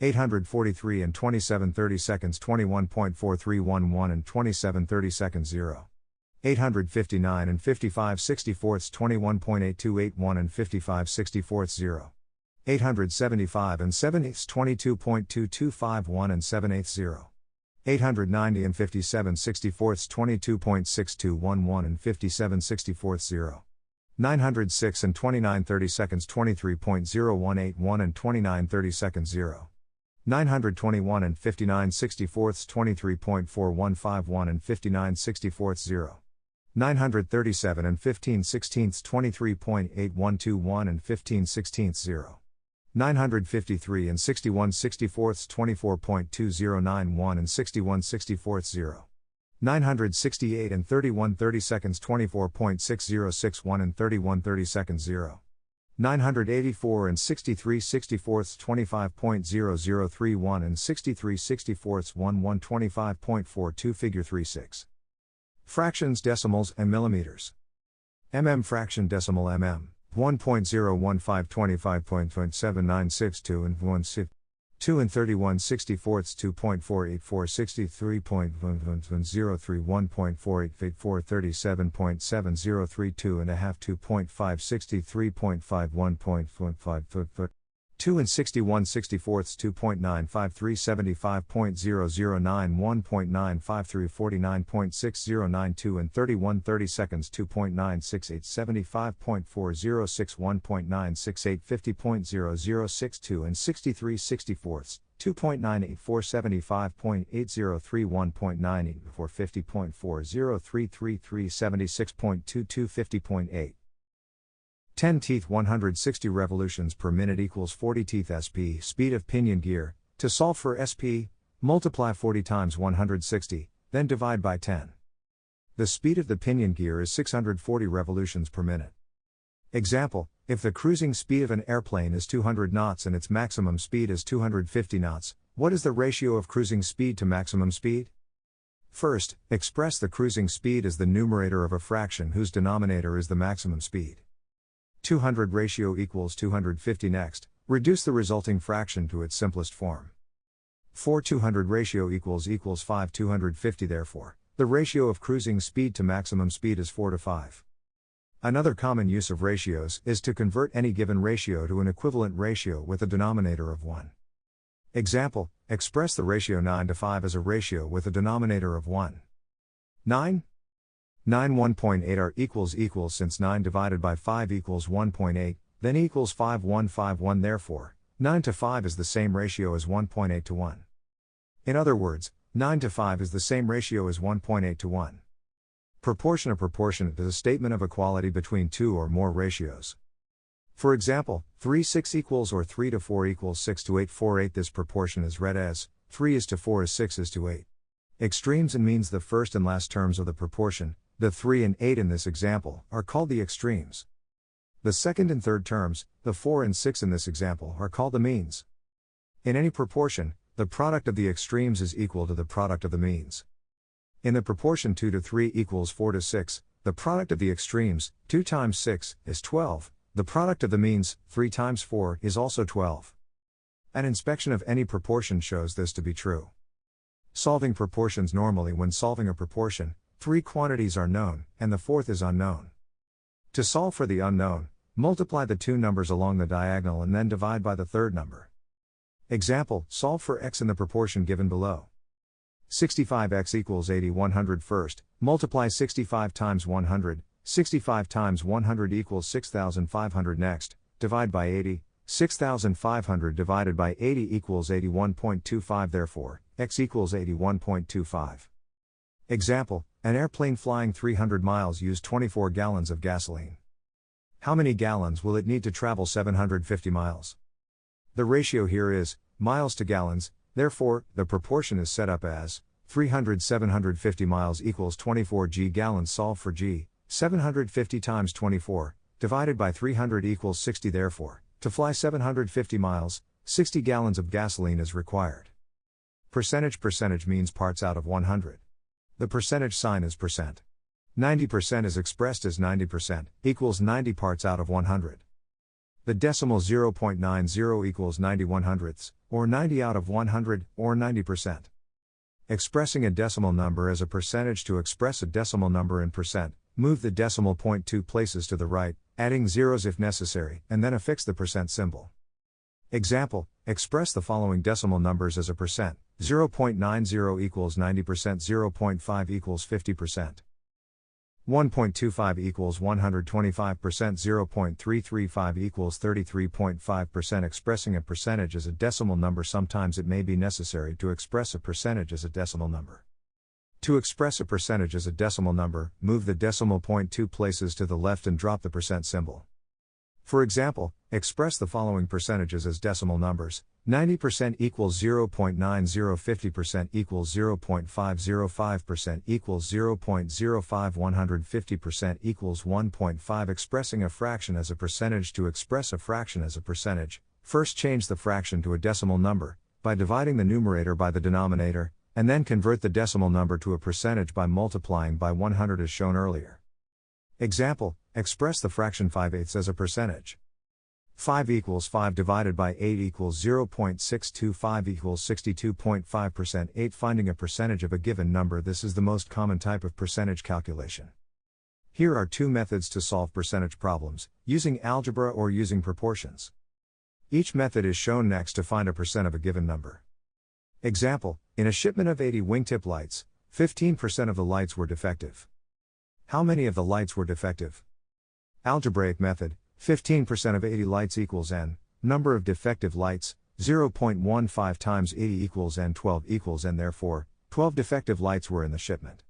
S1: 843 and 27/30 seconds 21.4311 and 27/30 seconds 0. 859 and 55/64 21.8281 and 55/64 0. 875 and 7/8 22.2251 and 7/8 0. 890 and 57/64 22.6211 and 57/64 0. 906 and 29/30 seconds 23.0181 and 29/30 seconds 0. 921 and 59/64 23.4151 and 59/64 0. 937 and 15/16 23.8121 and 15/16 0. 953 and 61/64 24.2091 and 61/64 0. 968 and 31/30 seconds 24.6061 and 31/30 seconds 0. 984 and 63/64 25.0031 and 63/64 1125.42 Figure 3-6. Fractions, decimals, and millimeters. Fraction decimal 1.015 25.796 and 1 2 and 31/64ths 2.484631.488437.7032 and a half 2.563.51.5 2 and 61/64ths 2.95375.0091 1.95349.6092 and 31/32 2.96875.4061 1.96850.0062 and 63/64ths 2.98475.8031 1.984503376.2250.8 10-teeth 160 revolutions per minute equals 40 teeth SP speed of pinion gear. To solve for SP, multiply 40 times 160, then divide by 10. The speed of the pinion gear is 640 revolutions per minute. Example, if the cruising speed of an airplane is 200 knots and its maximum speed is 250 knots, what is the ratio of cruising speed to maximum speed? First, express the cruising speed as the numerator of a fraction whose denominator is the maximum speed. 200 ratio equals 250 next, reduce the resulting fraction to its simplest form. 4 200 ratio equals 5 250 therefore, the ratio of cruising speed to maximum speed is 4 to 5. Another common use of ratios is to convert any given ratio to an equivalent ratio with a denominator of 1. Example, express the ratio 9 to 5 as a ratio with a denominator of 1. 9 1.8 r equals since 9 divided by 5 equals 1.8, then equals 5151 therefore, 9 to 5 is the same ratio as 1.8 to 1. In other words, 9 to 5 is the same ratio as 1.8 to 1. Proportion. A proportion is a statement of equality between two or more ratios. For example, 3:6 equals or 3 to 4 equals 6 to 8 for 8. This proportion is read as 3 is to 4 is 6 is to 8. Extremes and means. The first and last terms of the proportion, the 3 and 8 in this example, are called the extremes. The second and third terms, the 4 and 6 in this example, are called the means. In any proportion, the product of the extremes is equal to the product of the means. In the proportion 2 to 3 equals 4 to 6, the product of the extremes, 2 times 6, is 12, the product of the means, 3 times 4, is also 12. An inspection of any proportion shows this to be true. Solving proportions. Normally when solving a proportion, 3 quantities are known, and the fourth is unknown. To solve for the unknown, multiply the two numbers along the diagonal and then divide by the third number. Example, solve for x in the proportion given below. 65x equals 80 100 first, multiply 65 times 100, 65 times 100 equals 6,500 next, divide by 80, 6,500 divided by 80 equals 81.25 therefore, x equals 81.25. Example, an airplane flying 300 miles used 24 gallons of gasoline. How many gallons will it need to travel 750 miles? The ratio here is miles to gallons, therefore, the proportion is set up as 750 miles equals 24 g gallons. Solve for g, 750 times 24, divided by 300 equals 60 therefore, to fly 750 miles, 60 gallons of gasoline is required. Percentage means parts out of 100. The percentage sign is percent. 90% is expressed as 90%, equals 90 parts out of 100. The decimal 0.90 equals 90/100ths, or 90 out of 100, or 90%. Expressing a decimal number as a percentage. To express a decimal number in percent, move the decimal point 2 places to the right, adding zeros if necessary, and then affix the percent symbol. Example, express the following decimal numbers as a percent. 0.90 equals 90%, 0.5 equals 50%. 1.25 equals 125%, 0.335 equals 33.5%. Expressing a percentage as a decimal number. Sometimes it may be necessary to express a percentage as a decimal number. To express a percentage as a decimal number, move the decimal point 2 places to the left and drop the percent symbol. For example, express the following percentages as decimal numbers. 90% equals 0.90, 50% equals 0.505% equals 0.05, 150% equals 1.5. Expressing a fraction as a percentage. To express a fraction as a percentage, first change the fraction to a decimal number, by dividing the numerator by the denominator, and then convert the decimal number to a percentage by multiplying by 100 as shown earlier. Example, express the fraction 5/8 as a percentage. 5 equals 5 divided by 8 equals 0.625 equals 62.5%. 8. Finding a percentage of a given number. This is the most common type of percentage calculation. Here are two methods to solve percentage problems, using algebra or using proportions. Each method is shown next to find a percent of a given number. Example, in a shipment of 80 wingtip lights, 15% of the lights were defective. How many of the lights were defective? Algebraic method, 15% of 80 lights equals n, number of defective lights, 0.15 times 80 equals n, 12 equals n, therefore, 12 defective lights were in the shipment.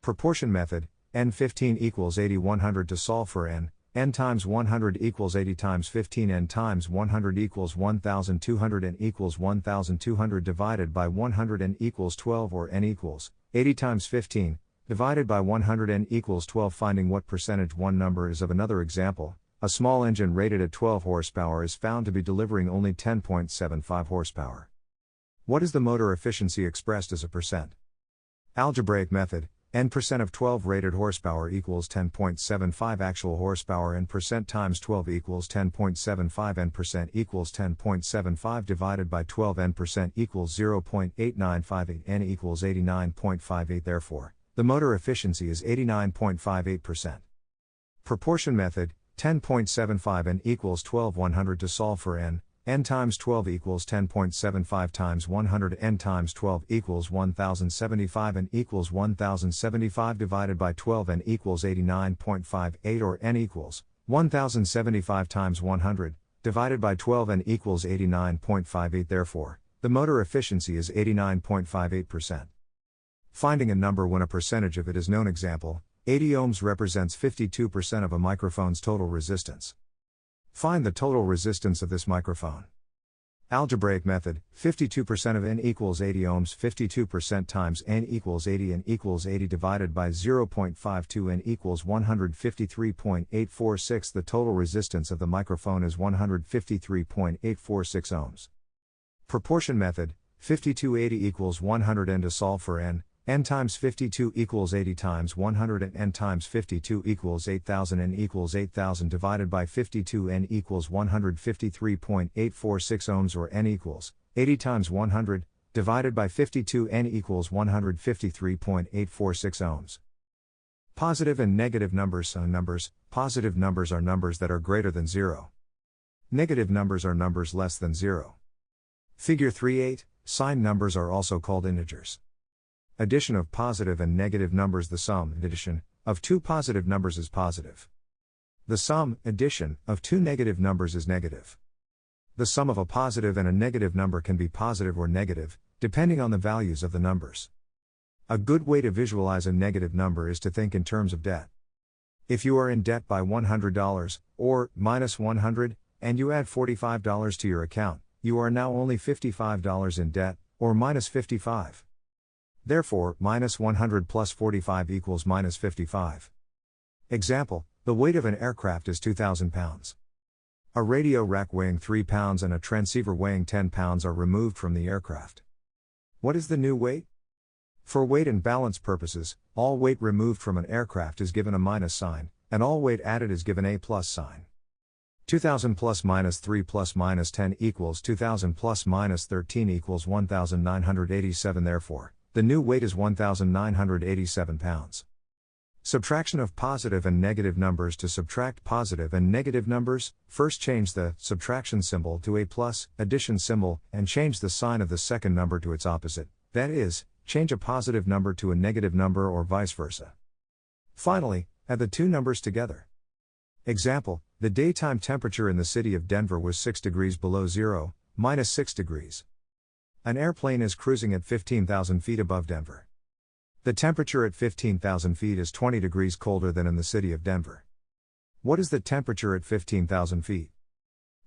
S1: Proportion method, n15 equals 80. 100 to solve for n times 100 equals 80 times 15. N times 100 equals 1200. N equals 1200 divided by 100. N equals 12, or n equals 80 times 15 divided by 100. N equals 12. Finding what percentage one number is of another example. A small engine rated at 12 horsepower is found to be delivering only 10.75 horsepower. What is the motor efficiency expressed as a percent? Algebraic method, n% of 12 rated horsepower equals 10.75 actual horsepower. N% times 12 equals 10.75. N% equals 10.75 divided by 12. N% equals 0.8958. N equals 89.58. Therefore, the motor efficiency is 89.58%. Proportion method, 10.75. N equals 12. 100 to solve for n times 12 equals 10.75 times 100. N times 12 equals 1075. N equals 1075 divided by 12. N equals 89.58, or n equals 1075 times 100 divided by 12. N equals 89.58. Therefore, the motor efficiency is 89.58%. Finding a number when a percentage of it is known. Example, 80 ohms represents 52% of a microphone's total resistance. Find the total resistance of this microphone. Algebraic method, 52% of n equals 80 ohms. 52% times n equals 80. N equals 80 divided by 0.52. N equals 153.846. The total resistance of the microphone is 153.846 ohms. Proportion method, 5280 equals 100. N to solve for n times 52 equals 80 times 100. And n times 52 equals 8000. N equals 8000 divided by 52. N equals 153.846 ohms, or n equals 80 times 100 divided by 52. N equals 153.846 ohms. Positive and negative numbers. Positive numbers are numbers that are greater than 0. Negative numbers are numbers less than 0. Figure 3.8, signed numbers are also called integers. Addition of positive and negative numbers. The sum, addition, of two positive numbers is positive. The sum, addition, of two negative numbers is negative. The sum of a positive and a negative number can be positive or negative, depending on the values of the numbers. A good way to visualize a negative number is to think in terms of debt. If you are in debt by $100, or minus 100, and you add $45 to your account, you are now only $55 in debt, or minus 55. Therefore, minus 100 plus 45 equals minus 55. Example, the weight of an aircraft is 2,000 pounds. A radio rack weighing 3 pounds and a transceiver weighing 10 pounds are removed from the aircraft. What is the new weight? For weight and balance purposes, all weight removed from an aircraft is given a minus sign, and all weight added is given a plus sign. 2,000 plus minus 3 plus minus 10 equals 2,000 plus minus 13 equals 1,987. Therefore, the new weight is 1,987 pounds. Subtraction of positive and negative numbers. To subtract positive and negative numbers, first change the subtraction symbol to a plus addition symbol, and change the sign of the second number to its opposite, that is, change a positive number to a negative number or vice versa. Finally, add the two numbers together. Example, the daytime temperature in the city of Denver was 6 degrees below zero, minus 6 degrees. An airplane is cruising at 15,000 feet above Denver. The temperature at 15,000 feet is 20 degrees colder than in the city of Denver. What is the temperature at 15,000 feet?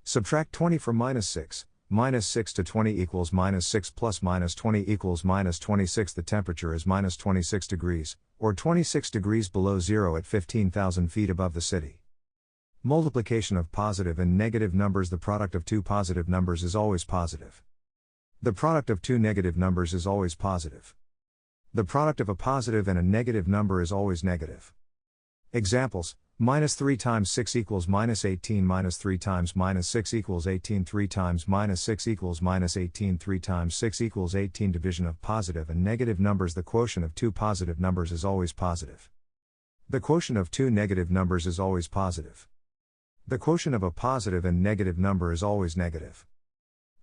S1: Subtract 20 from minus 6. Minus 6 to 20 equals minus 6 plus minus 20 equals minus 26. The temperature is minus 26 degrees, or 26 degrees below zero at 15,000 feet above the city. Multiplication of positive and negative numbers. The product of two positive numbers is always positive. The product of two negative numbers is always positive. The product of a positive and a negative number is always negative. Examples, Minus 3 times 6 equals minus 18 minus 3 times minus 6 equals 18 3 times minus 6 equals minus 18 3 times 6 equals 18 Division of positive and negative numbers. The quotient of two positive numbers is always positive. The quotient of two negative numbers is always positive. The quotient of a positive and negative number is always negative.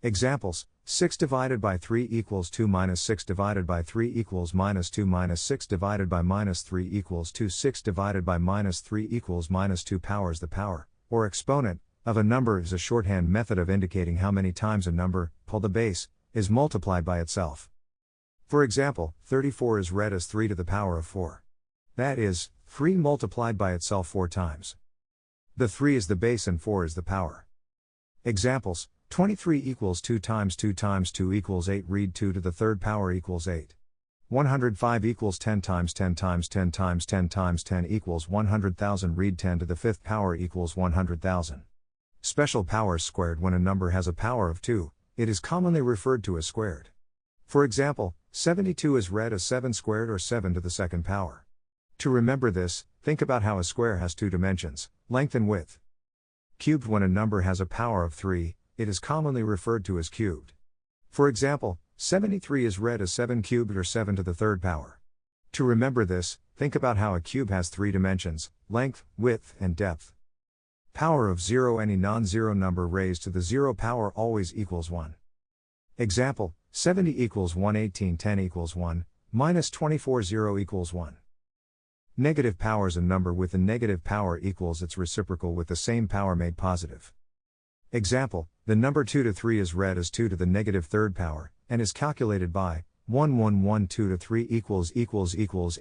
S1: Examples: 6 divided by 3 equals 2 minus 6 divided by 3 equals minus 2 minus 6 divided by minus 3 equals 2 6 divided by minus 3 equals minus 2 powers. The power, or exponent, of a number is a shorthand method of indicating how many times a number, called the base, is multiplied by itself. For example, 34 is read as 3 to the power of 4. That is, 3 multiplied by itself 4 times. The 3 is the base and 4 is the power. Examples: 23 equals 2 times 2 times 2 equals 8. Read 2 to the third power equals 8. 105 equals 10 times 10 times 10 times 10 times 10 equals 100,000. Read 10 to the fifth power equals 100,000. Special powers squared. When a number has a power of 2, it is commonly referred to as squared. For example, 72 is read as 7 squared or 7 to the second power. To remember this, think about how a square has two dimensions, length and width. Cubed. When a number has a power of 3, it is commonly referred to as cubed. For example, 73 is read as 7 cubed or 7 to the third power. To remember this, think about how a cube has three dimensions, length, width, and depth. Power of 0. Any non-zero number raised to the 0 power always equals 1. Example: 70 equals 1 18 10 equals 1, minus 24 0 equals 1. Negative powers. A number with a negative power equals its reciprocal with the same power made positive. Example: the number 2 to 3 is read as 2 to the negative third power, and is calculated by 1 1 1 2 to 3 equals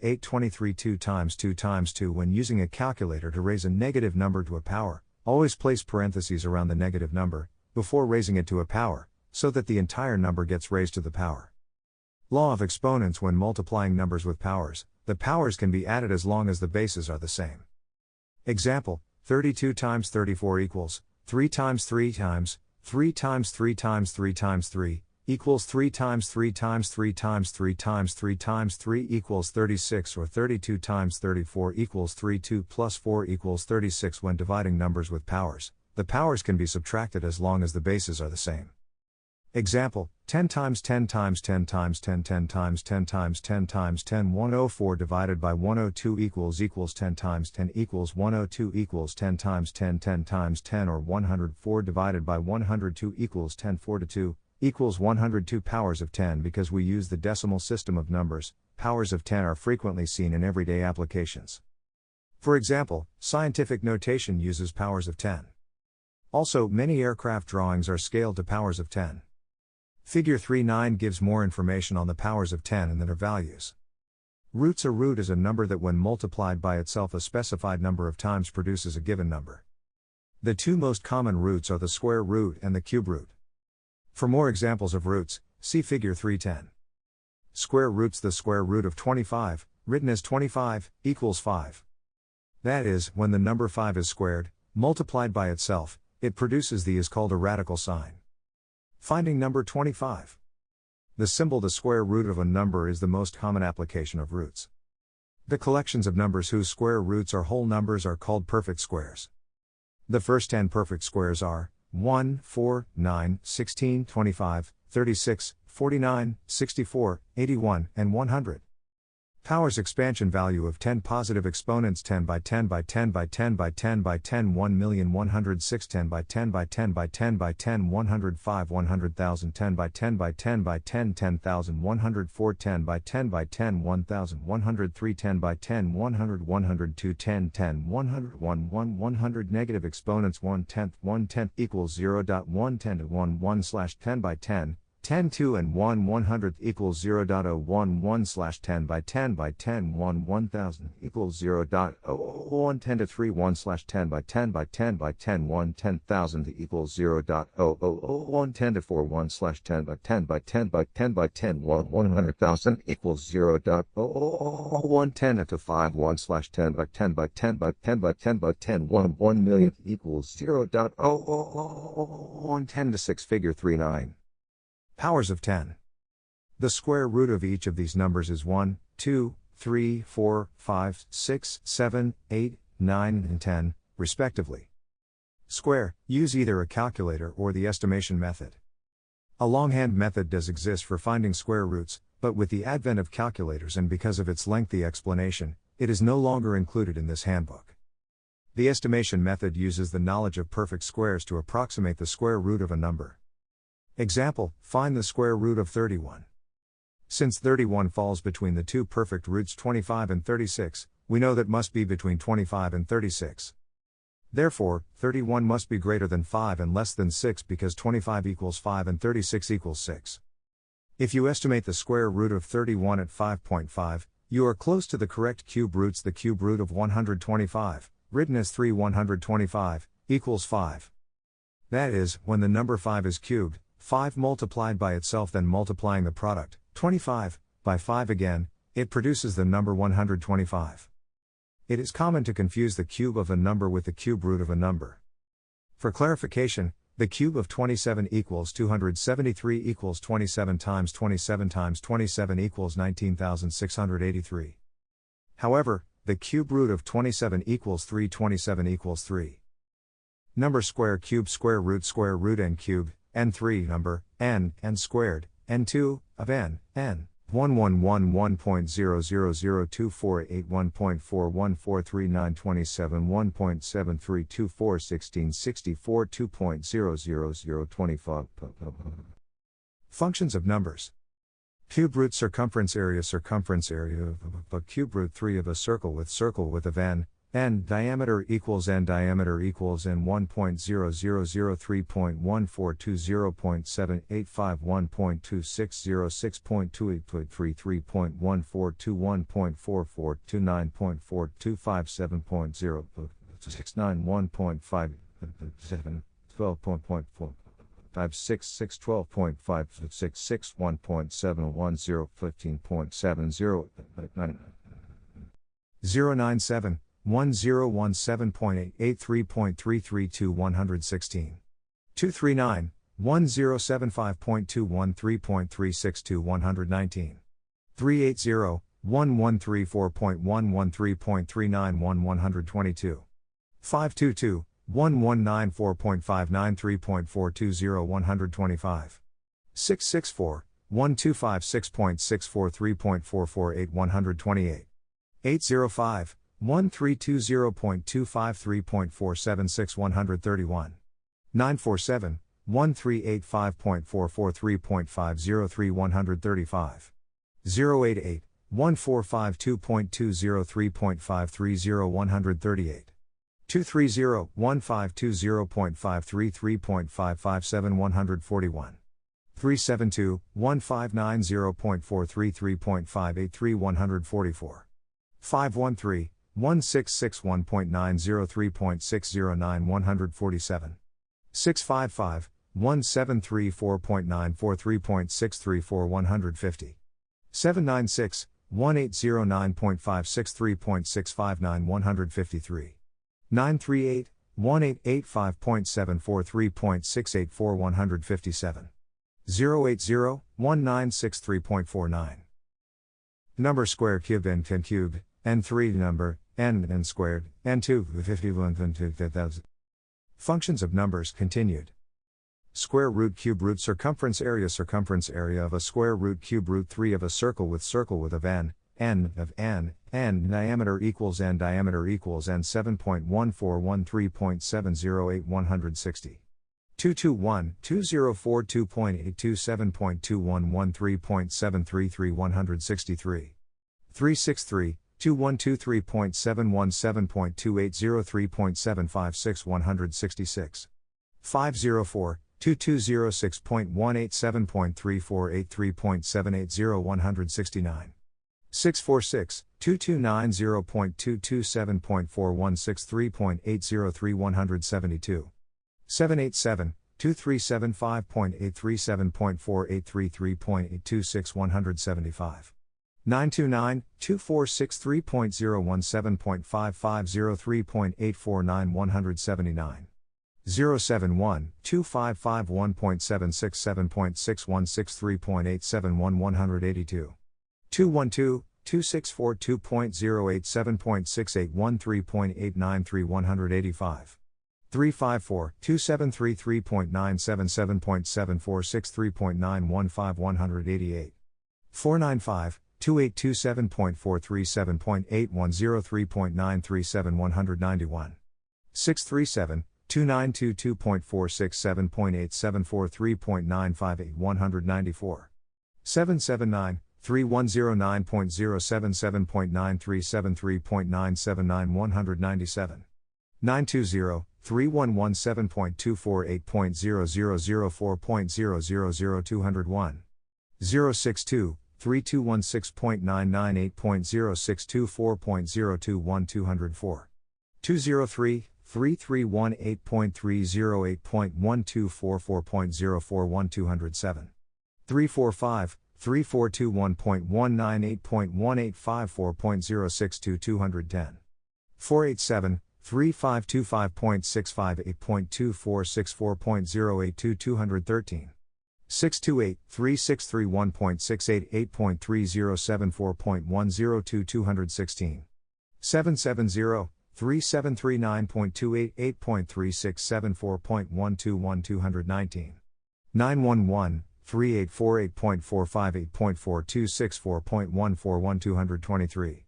S1: 8 23 2 times 2 times 2. When using a calculator to raise a negative number to a power, always place parentheses around the negative number, before raising it to a power, so that the entire number gets raised to the power. Law of exponents. When multiplying numbers with powers, the powers can be added as long as the bases are the same. Example: 32 times 34 equals 3 times 3 times 3 times 3 times 3 times 3 equals 3 times 3 times 3 times 3 times 3 times 3 equals 36, or 32 times 34 equals 3 2 plus 4 equals 36. When dividing numbers with powers, the powers can be subtracted as long as the bases are the same. Example: 10 times 10 times 10 times 10 10 times 10 times 10 times 10 104 divided by 102 equals 10 times 10 equals 102 equals 10 times 10 10 times 10, or 104 divided by 102 equals 10 4 to 2 equals 102 powers of 10. Because we use the decimal system of numbers, powers of 10 are frequently seen in everyday applications. For example, scientific notation uses powers of 10. Also, many aircraft drawings are scaled to powers of 10. Figure 3.9 gives more information on the powers of 10 and their values. Roots. A root is a number that when multiplied by itself a specified number of times produces a given number. The two most common roots are the square root and the cube root. For more examples of roots, see Figure 3.10. Square roots. The square root of 25, written as 25, equals 5. That is, when the number 5 is squared, multiplied by itself, it produces the is called a radical sign. Finding number 25. The symbol the square root of a number is the most common application of roots. The collections of numbers whose square roots are whole numbers are called perfect squares. The first 10 perfect squares are 1, 4, 9, 16, 25, 36, 49, 64, 81, and 100. Powers expansion value of 10 positive exponents 10 by 10 by 10 by 10 by 10 by 10 1,106 10 by 10 by 10 by 10 by 10 105 100,000 10 by 10 by 10 by 10 10,000 104 10 by 10 by 10 1,103 10 by 10 100 102 10 10 101 1 100 Negative exponents 1/10 equals 0.110 to 1 1/10 by 10 10 2 and 1 100th equals 0.011/10 by 10 by 10 1 1000 equals 0.00110 to 3 1/10 by 10 by 10 by 10 1 10,000 equals 0.00010 to 4 1/10 by 10 by 10 by 10 by 10 1 100,000 equals 0.00110 to 5 1/10 by 10 by 10 by 10 by 10 by 10 1 1,000,000th equals 0.00110 to 6 Figure 3.9. Powers of 10. The square root of each of these numbers is 1, 2, 3, 4, 5, 6, 7, 8, 9, and 10, respectively. Square, use either a calculator or the estimation method. A longhand method does exist for finding square roots, but with the advent of calculators and because of its lengthy explanation, it is no longer included in this handbook. The estimation method uses the knowledge of perfect squares to approximate the square root of a number. Example, find the square root of 31. Since 31 falls between the two perfect roots 25 and 36, we know that must be between 25 and 36. Therefore, 31 must be greater than 5 and less than 6 because 25 equals 5 and 36 equals 6. If you estimate the square root of 31 at 5.5, you are close to the correct cube roots. The cube root of 125, written as 3/125, equals 5. That is, when the number 5 is cubed, 5 multiplied by itself then multiplying the product, 25, by 5 again, it produces the number 125. It is common to confuse the cube of a number with the cube root of a number. For clarification, the cube of 27 equals 273 equals 27 times 27 times 27 equals 19,683. However, the cube root of 27 equals 3. 27 equals 3. Number square cube n cubed, n3 number, n squared, n2, of n, 11110002481.41439127 1.73241664 2.00025. Functions of numbers. Cube root circumference area of a cube root 3 of a circle with of n diameter equals n 1.00031.420.85512.606.283.142.1.429.42.567.0 56612.56661.711015.70 097 1017.883.332 116 239 1075.213.362 119 380 1134.113.391 122 522 1194.593.420 125 664 1256.643.448 128 805 1320.253.476 131 947 1385.443.503 135 088 1452.203.530 138 230 1520.533.557 141 372 1590.433.583 144 513 1661.903.609 147 655 1734.943.634 150 796 1809.563.659 153 938 1885.743.684 157 080 1963.49 Number square cubed n cubed, n3 number, n squared, n2 51,000. Functions of numbers continued. Square root cube root circumference area of a square root cube root 3 of a circle with of n diameter equals n 7.1413.708 160 221 2042.827.2113.733 163 363 2123.717.2803.756 166 504 2206.187.3483.780 169 646 2290.227.4163.803 172 787 2375.837.4833.826 175 929 2463.017.5503.849 179 071 2551.767.6163.871 182 212 2642.087.6813.893 354, 2733.977.7463.915 495, 2827.437.8103.937 637, 2922.467.8743.958 779, 3109.077.9373.979 920, 3117.248.0004.0000201 062, 3216.998.0624.021 203, 3318.308.1244.041 345, 3421.198.1854.062 487, 3525.658.2464.082 628, 3631.688.3074.102 770, 3739.288.3674.121 911, 3848.458.4264.141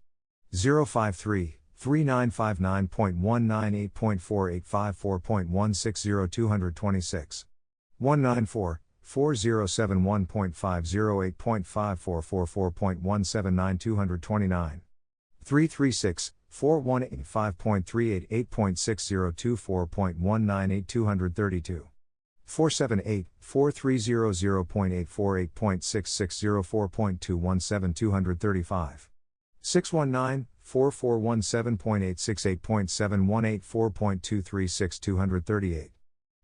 S1: 053, 3959.198.4854.160 194, 4071.508.5444.179 336, 4185.388.6024.198 478, 4300.848.6604.217 235 619, 4417.868.7184.236 238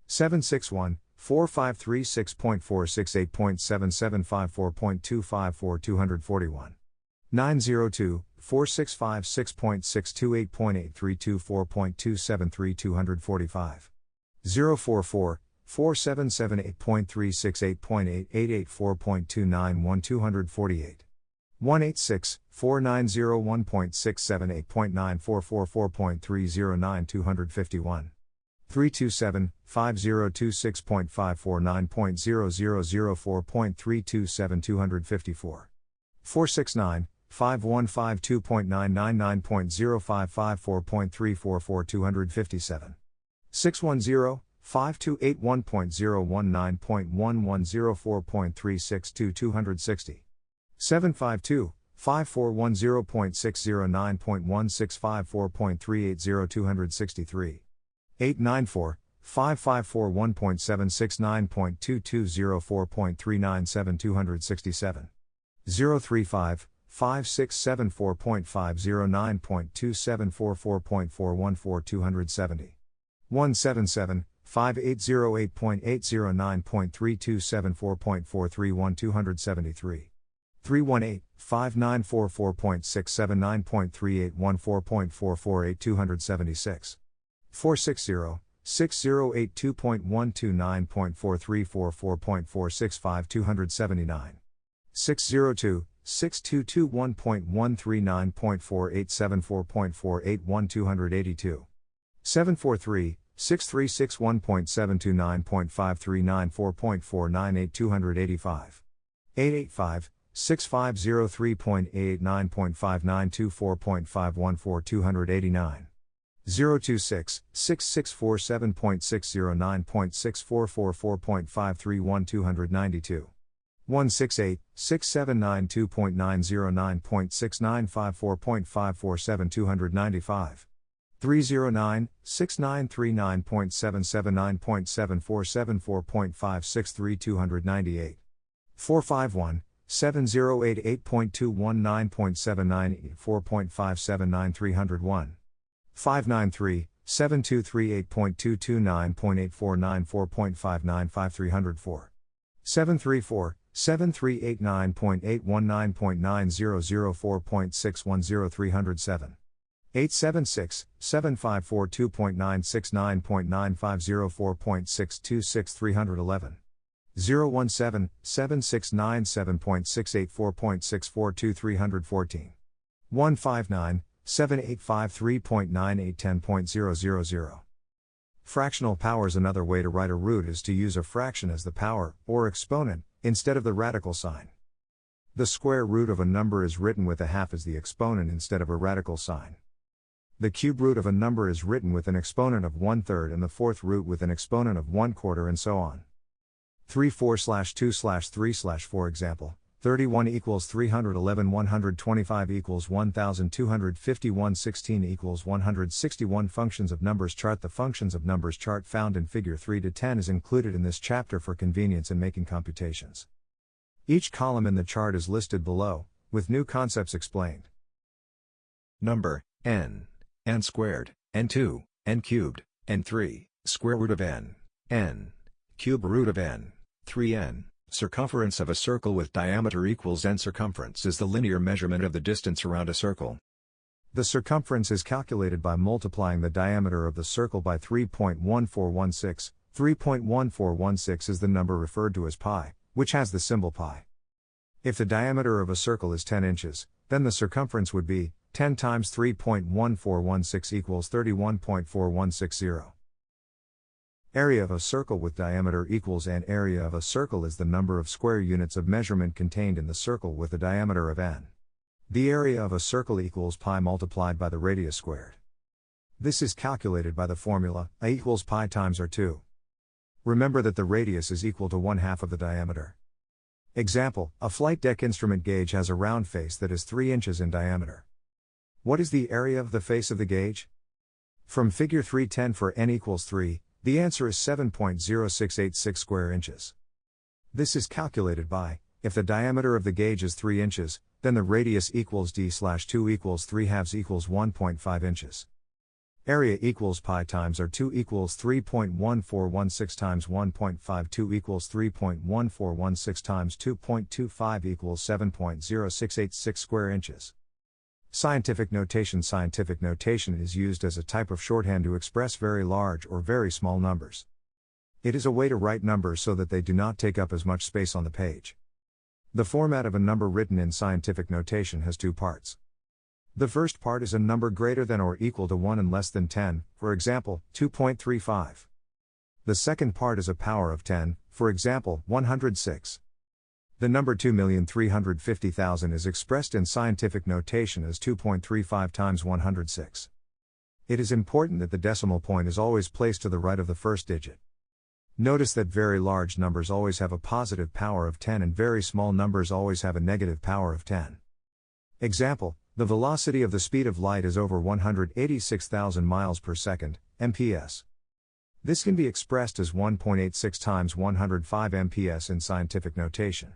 S1: 761, 4536.468.7754.254 241 902, 4656.628.8324.273 245 044, 4778.368.8884.291 248 186, 4901.678.9444.309 251 327, 5026.549.0004.327 254 469, 5152.999.0554.344 257 610, 5281.019.1104.362 260 752, 5410.609.1654.380 263 894, 5541.769.2204.397 267 035, 5674.509.2744.414 270 177, 5808.809.3274.431 273 318, 5944.679.3814.448 276 460, 6082.129.4344.465 279 602, 6221.139.4874.481 282 743, 6361.729.5394.498 285 885, 6503.889.5924.514 289 026, 6647.609.6444.531 292 168, 6792.909.6954.547 295 309, 6939.779.7474.563 298 451, 7088.219.794.579 301 593, 7238.229.8494.595 304 734, 7389.819.9004.610 307 876, 7542.969.9504.626 311 017, 7697.684.642 314 159.7853.9810.000. Fractional powers. Another way to write a root is to use a fraction as the power, or exponent, instead of the radical sign. The square root of a number is written with a half as the exponent instead of a radical sign. The cube root of a number is written with an exponent of 1/3 and the fourth root with an exponent of 1/4 and so on. 3/4/2/3/ for example, 31 equals 311, 125 equals 1251, 16 equals 161. Functions of numbers chart. The functions of numbers chart found in figure 3 to 10 is included in this chapter for convenience in making computations. Each column in the chart is listed below, with new concepts explained.
S2: Number, n squared, n2, n cubed, n3, square root of n, cube root of n, 3n. Circumference of a circle with diameter equals n. Circumference is the linear measurement of the distance around a circle.
S1: The circumference is calculated by multiplying the diameter of the circle by 3.1416. 3.1416 is the number referred to as pi, which has the symbol pi. If the diameter of a circle is 10 inches, then the circumference would be 10 times 3.1416 equals 31.4160. Area of a circle with diameter equals n. Area of a circle is the number of square units of measurement contained in the circle with a diameter of n. The area of a circle equals pi multiplied by the radius squared. This is calculated by the formula a equals pi times r2. Remember that the radius is equal to 1/2 of the diameter. Example, a flight deck instrument gauge has a round face that is 3 inches in diameter. What is the area of the face of the gauge? From figure 310 for n equals 3, the answer is 7.0686 square inches. This is calculated by, if the diameter of the gauge is 3 inches, then the radius equals d/2 equals 3/2 equals 1.5 inches. Area equals pi times r2 equals 3.1416 times 1.52 equals 3.1416 times 2.25 equals 7.0686 square inches. Scientific notation. Scientific notation is used as a type of shorthand to express very large or very small numbers. It is a way to write numbers so that they do not take up as much space on the page. The format of a number written in scientific notation has two parts. The first part is a number greater than or equal to 1 and less than 10, for example, 2.35. The second part is a power of 10, for example, 106. The number 2,350,000 is expressed in scientific notation as 2.35 times 106. It is important that the decimal point is always placed to the right of the first digit. Notice that very large numbers always have a positive power of 10 and very small numbers always have a negative power of 10. Example, the velocity of the speed of light is over 186,000 miles per second, mph. This can be expressed as 1.86 times 105 mph in scientific notation.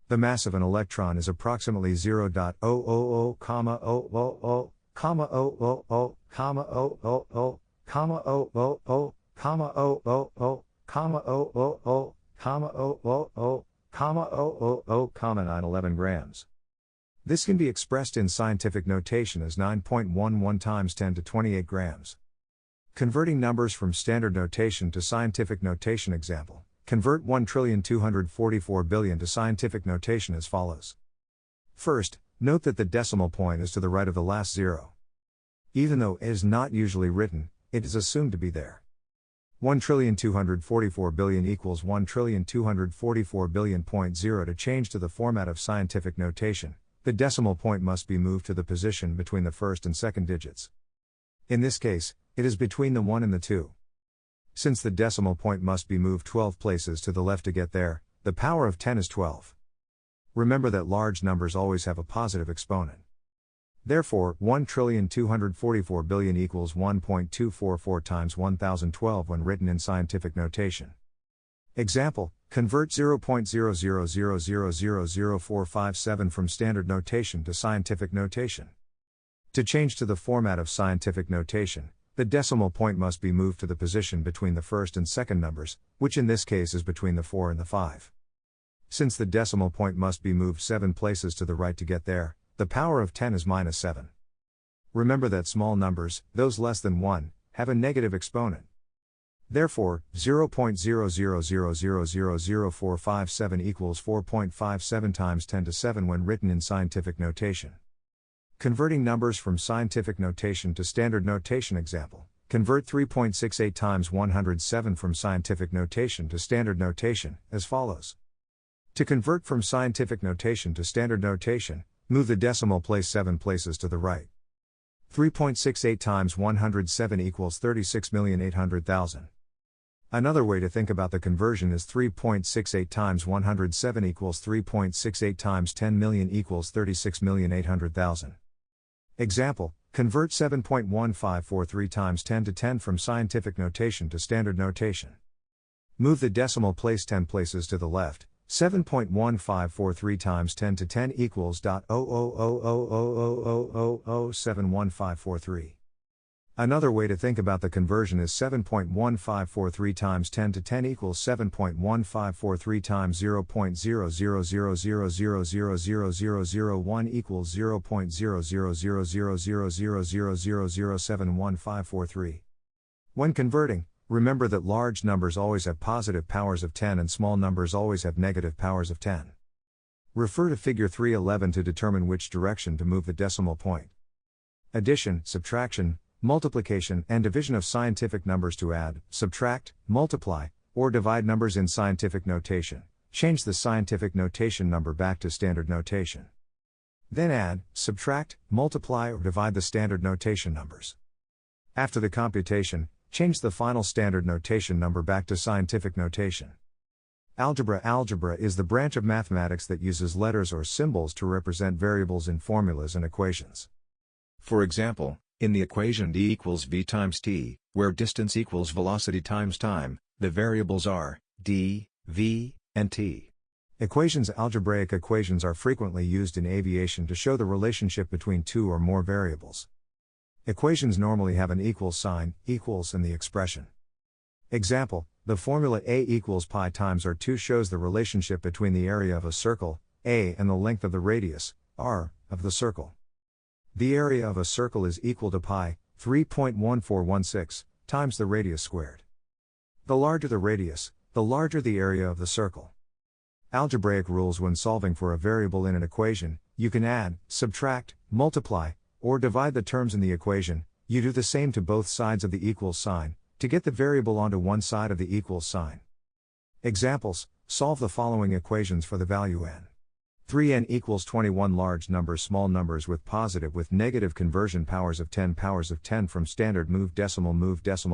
S1: The mass of an electron is approximately 0.000,000,000,000,000,000,000,000,000,000,000,911 grams. This can be expressed in scientific notation as 9.11 times 10 to 28 grams. Converting numbers from standard notation to scientific notation. Example, convert 1,244,000,000,000 to scientific notation as follows. First, note that the decimal point is to the right of the last zero. Even though it is not usually written, it is assumed to be there. 1,244,000,000,000 equals 1,244,000,000,000. To change to the format of scientific notation, the decimal point must be moved to the position between the first and second digits. In this case, it is between the 1 and the 2. Since the decimal point must be moved 12 places to the left to get there, the power of 10 is 12. Remember that large numbers always have a positive exponent. Therefore, 1,244,000,000,000 equals 1.244 times 1012 when written in scientific notation. Example, convert 0.000000457 from standard notation to scientific notation. To change to the format of scientific notation, the decimal point must be moved to the position between the first and second numbers, which in this case is between the 4 and the 5. Since the decimal point must be moved 7 places to the right to get there, the power of 10 is -7. Remember that small numbers, those less than 1, have a negative exponent. Therefore, 0.000000457 equals 4.57 times 10 to 7 when written in scientific notation. Converting numbers from scientific notation to standard notation example. Convert 3.68 times 107 from scientific notation to standard notation, as follows. To convert from scientific notation to standard notation, move the decimal place 7 places to the right. 3.68 times 107 equals 36,800,000. Another way to think about the conversion is 3.68 times 107 equals 3.68 times 10 million equals 36,800,000. Example, convert 7.1543 times 10 to 10 from scientific notation to standard notation. Move the decimal place 10 places to the left. 7.1543 times 10 to 10 equals .000000000071543. Another way to think about the conversion is 7.1543 times 10 to 10 equals 7.1543 times 0.00000000001 equals 0.000000000071543. When converting, remember that large numbers always have positive powers of 10 and small numbers always have negative powers of 10. Refer to Figure 311 to determine which direction to move the decimal point. Addition, subtraction, multiplication, and division of scientific numbers to add, subtract, multiply, or divide numbers in scientific notation. Change the scientific notation number back to standard notation. Then add, subtract, multiply, or divide the standard notation numbers. After the computation, change the final standard notation number back to scientific notation. Algebra. Algebra is the branch of mathematics that uses letters or symbols to represent variables in formulas and equations.
S2: For example, in the equation d equals v times t, where distance equals velocity times time, the variables are d, v, and t.
S1: Algebraic equations are frequently used in aviation to show the relationship between two or more variables. Equations normally have an equals sign, equals, in the expression. Example, the formula A equals pi times r2 shows the relationship between the area of a circle, A, and the length of the radius, r, of the circle. The area of a circle is equal to pi, 3.1416, times the radius squared. The larger the radius, the larger the area of the circle. Algebraic rules: when solving for a variable in an equation, you can add, subtract, multiply, or divide the terms in the equation. You do the same to both sides of the equals sign, to get the variable onto one side of the equals sign. Examples: solve the following equations for the value n. 3n equals 21. Large numbers, small numbers with positive with negative conversion powers of 10 from standard move decimal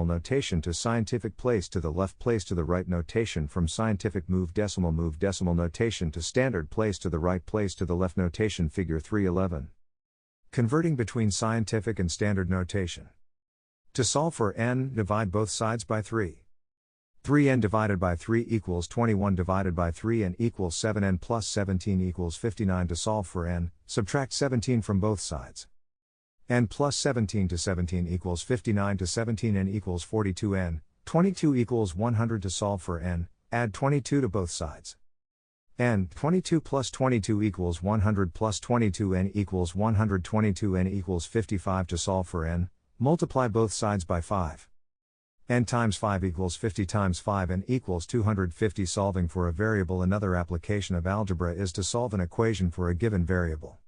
S1: notation to scientific place to the left place to the right notation from scientific move decimal notation to standard place to the right place to the left notation. Figure 311. Converting between scientific and standard notation. To solve for n, divide both sides by 3. 3n divided by 3 equals 21 divided by 3n equals 7n plus 17 equals 59. To solve for n, subtract 17 from both sides. n plus 17 to 17 equals 59 to 17n equals 42n, 22 equals 100. To solve for n, add 22 to both sides. n, 22 plus 22 equals 100 plus 22n equals 122n equals 55. To solve for n, multiply both sides by 5. n times 5 equals 50 times 5 n equals 250. Solving for a variable. Another application of algebra is to solve an equation for a given variable.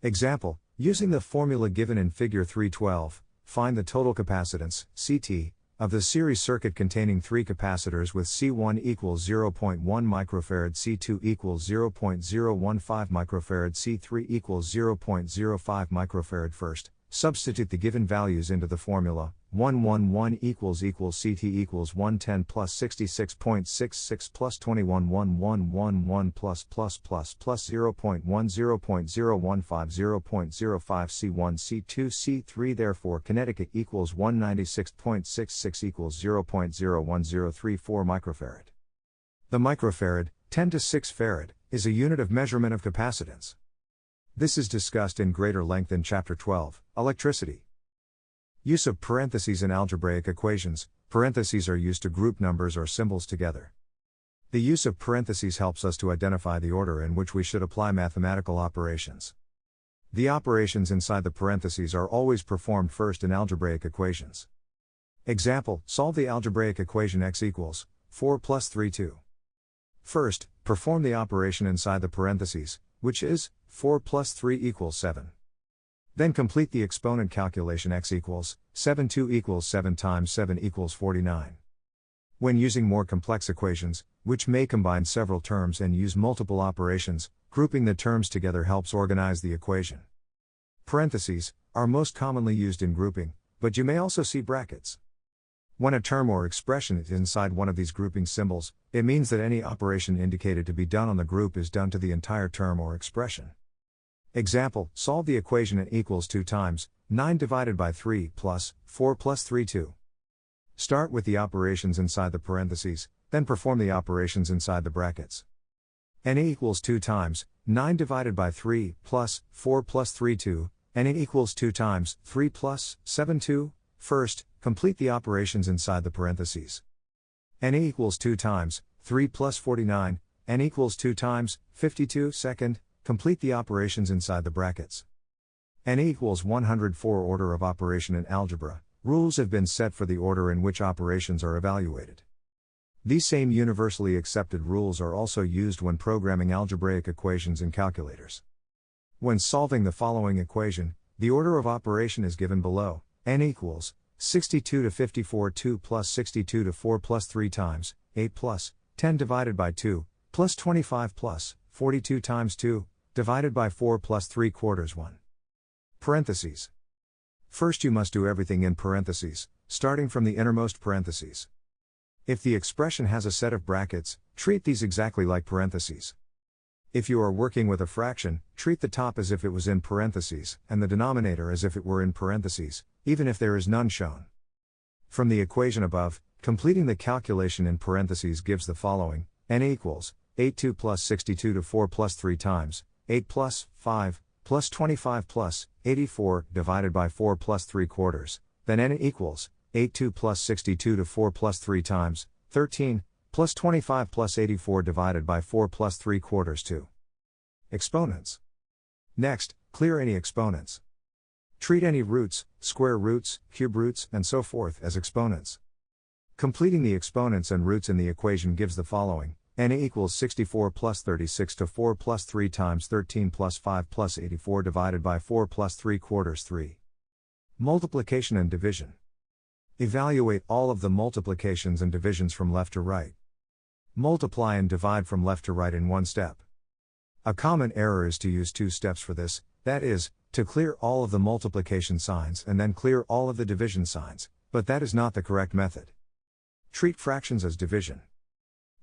S1: Example, using the formula given in Figure 312, find the total capacitance, Ct, of the series circuit containing 3 capacitors with C1 equals 0.1 microfarad, C2 equals 0.015 microfarad, C3 equals 0.05 microfarad. First, substitute the given values into the formula. 111 equals Ct equals 110 plus 66.66 plus 211111 plus 0.10.015 0.05 C1 C2 C3. Therefore Connecticut equals 196.66 equals 0.01034 microfarad. The microfarad, 10 to 6 farad, is a unit of measurement of capacitance. This is discussed in greater length in Chapter 12, Electricity. Use of parentheses in algebraic equations. Parentheses are used to group numbers or symbols together. The use of parentheses helps us to identify the order in which we should apply mathematical operations. The operations inside the parentheses are always performed first in algebraic equations. Example, solve the algebraic equation x equals 4 plus 3 2. First, perform the operation inside the parentheses, which is 4 plus 3 equals 7. Then complete the exponent calculation x equals 7 2 equals 7 times 7 equals 49. When using more complex equations, which may combine several terms and use multiple operations, grouping the terms together helps organize the equation. Parentheses are most commonly used in grouping, but you may also see brackets. When a term or expression is inside one of these grouping symbols, it means that any operation indicated to be done on the group is done to the entire term or expression. Example, solve the equation n equals 2 times 9 divided by 3 plus 4 plus 3 2. Start with the operations inside the parentheses, then perform the operations inside the brackets. n equals 2 times 9 divided by 3 plus 4 plus 3 2, n equals 2 times 3 plus 7 2. First, complete the operations inside the parentheses. n equals 2 times 3 plus 49, n equals 2 times 52. Second, complete the operations inside the brackets. n equals 104. Order of operation in algebra. Rules have been set for the order in which operations are evaluated. These same universally accepted rules are also used when programming algebraic equations in calculators. When solving the following equation, the order of operation is given below. N equals 62 to 54 2 plus 62 to 4 plus 3 times 8 plus 10 divided by 2 plus 25 plus 42 times 2 divided by 4 plus 3/4 1. Parentheses. First you must do everything in parentheses, starting from the innermost parentheses. If the expression has a set of brackets, treat these exactly like parentheses. If you are working with a fraction, treat the top as if it was in parentheses, and the denominator as if it were in parentheses, even if there is none shown. From the equation above, completing the calculation in parentheses gives the following: n equals 82 plus 62 to 4 plus 3 times 8 plus 5 plus 25 plus 84 divided by 4 plus 3/4, then n equals 82 plus 62 to 4 plus 3 times 13 plus 25 plus 84 divided by 4 plus 3/4 2. Exponents. Next, clear any exponents. Treat any roots, square roots, cube roots, and so forth as exponents. Completing the exponents and roots in the equation gives the following: n equals 64 plus 36 to 4 plus 3 times 13 plus 5 plus 84 divided by 4 plus 3/4 3. Multiplication and division. Evaluate all of the multiplications and divisions from left to right. Multiply and divide from left to right in one step. A common error is to use two steps for this, that is, to clear all of the multiplication signs and then clear all of the division signs, but that is not the correct method. Treat fractions as division.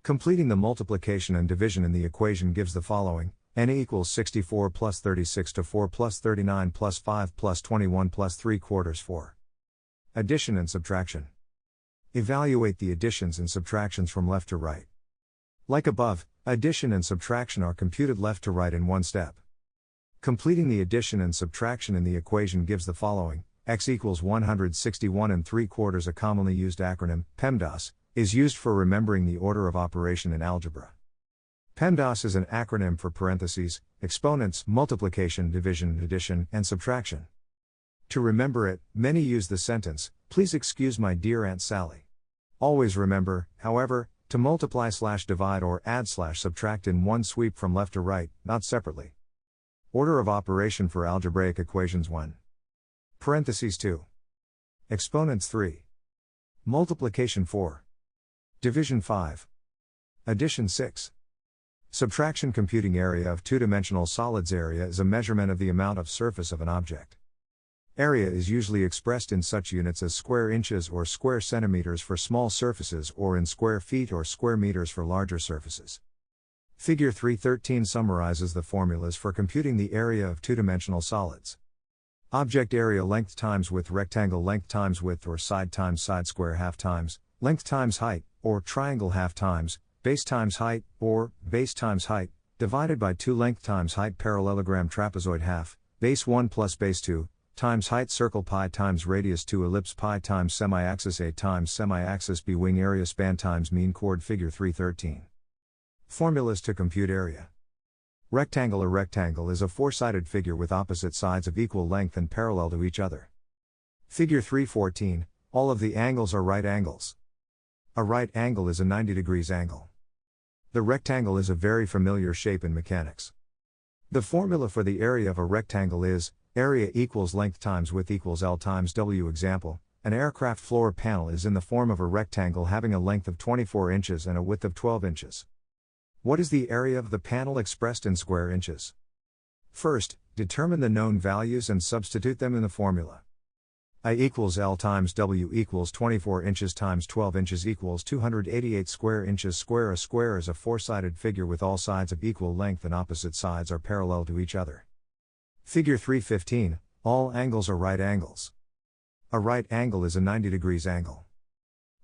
S1: Completing the multiplication and division in the equation gives the following: n equals 64 plus 36 to 4 plus 39 plus 5 plus 21 plus 3/4 4. Addition and subtraction. Evaluate the additions and subtractions from left to right. Like above, addition and subtraction are computed left to right in one step. Completing the addition and subtraction in the equation gives the following: x equals 161 3/4. A commonly used acronym, PEMDAS, is used for remembering the order of operation in algebra. PEMDAS is an acronym for parentheses, exponents, multiplication, division, addition, and subtraction. To remember it, many use the sentence, "Please excuse my dear Aunt Sally." Always remember, however, to multiply/divide or add/subtract in one sweep from left to right, not separately. Order of operation for algebraic equations: 1. Parentheses 2. Exponents 3. Multiplication 4. Division 5. Addition 6. Subtraction. Computing area of two-dimensional solids. Area is a measurement of the amount of surface of an object. Area is usually expressed in such units as square inches or square centimeters for small surfaces, or in square feet or square meters for larger surfaces. Figure 3.13 summarizes the formulas for computing the area of two-dimensional solids. Object area: length times width, rectangle length times width or side times side, square half times length times height, or triangle half times base times height, or base times height, divided by 2 length times height, parallelogram, trapezoid, half, base 1 plus base 2, times height, circle, pi times radius 2, ellipse, pi times semi-axis A times semi-axis B, wing area, span times mean chord. Figure 3.13. Formulas to compute area. Rectangle. A rectangle is a four-sided figure with opposite sides of equal length and parallel to each other. Figure 3.14, all of the angles are right angles. A right angle is a 90 degrees angle. The rectangle is a very familiar shape in mechanics. The formula for the area of a rectangle is area equals length times width equals L times W. Example, an aircraft floor panel is in the form of a rectangle having a length of 24 inches and a width of 12 inches. What is the area of the panel expressed in square inches? First, determine the known values and substitute them in the formula. I equals L times W equals 24 inches times 12 inches equals 288 square inches square. A square is a four-sided figure with all sides of equal length and opposite sides are parallel to each other. Figure 3.15, all angles are right angles. A right angle is a 90 degrees angle.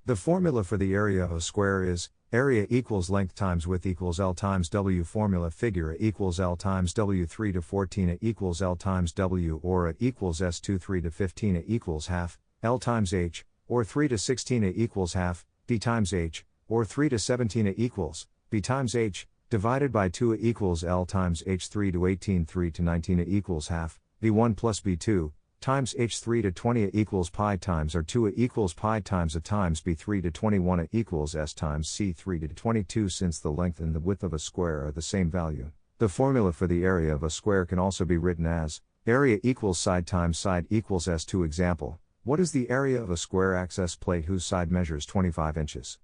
S1: The formula for the area of a square is, area equals length times width equals L times W. Formula figure A equals L times W. 3 to 14 A equals L times W, or A equals S2 3 to 15 A equals half, L times H, or 3 to 16 A equals half, B times H, or 3 to 17 A equals, B times H, divided by 2 A equals L times H. 3 to 18 3 to 19 A equals half, B1 plus B2, times H3 to 20 A equals pi times R2 A equals pi times A times B3 to 21 A equals S times C3 to 22. Since the length and the width of a square are the same value, the formula for the area of a square can also be written as, area equals side times side equals S2. Example, what is the area of a square access plate whose side measures 25 inches?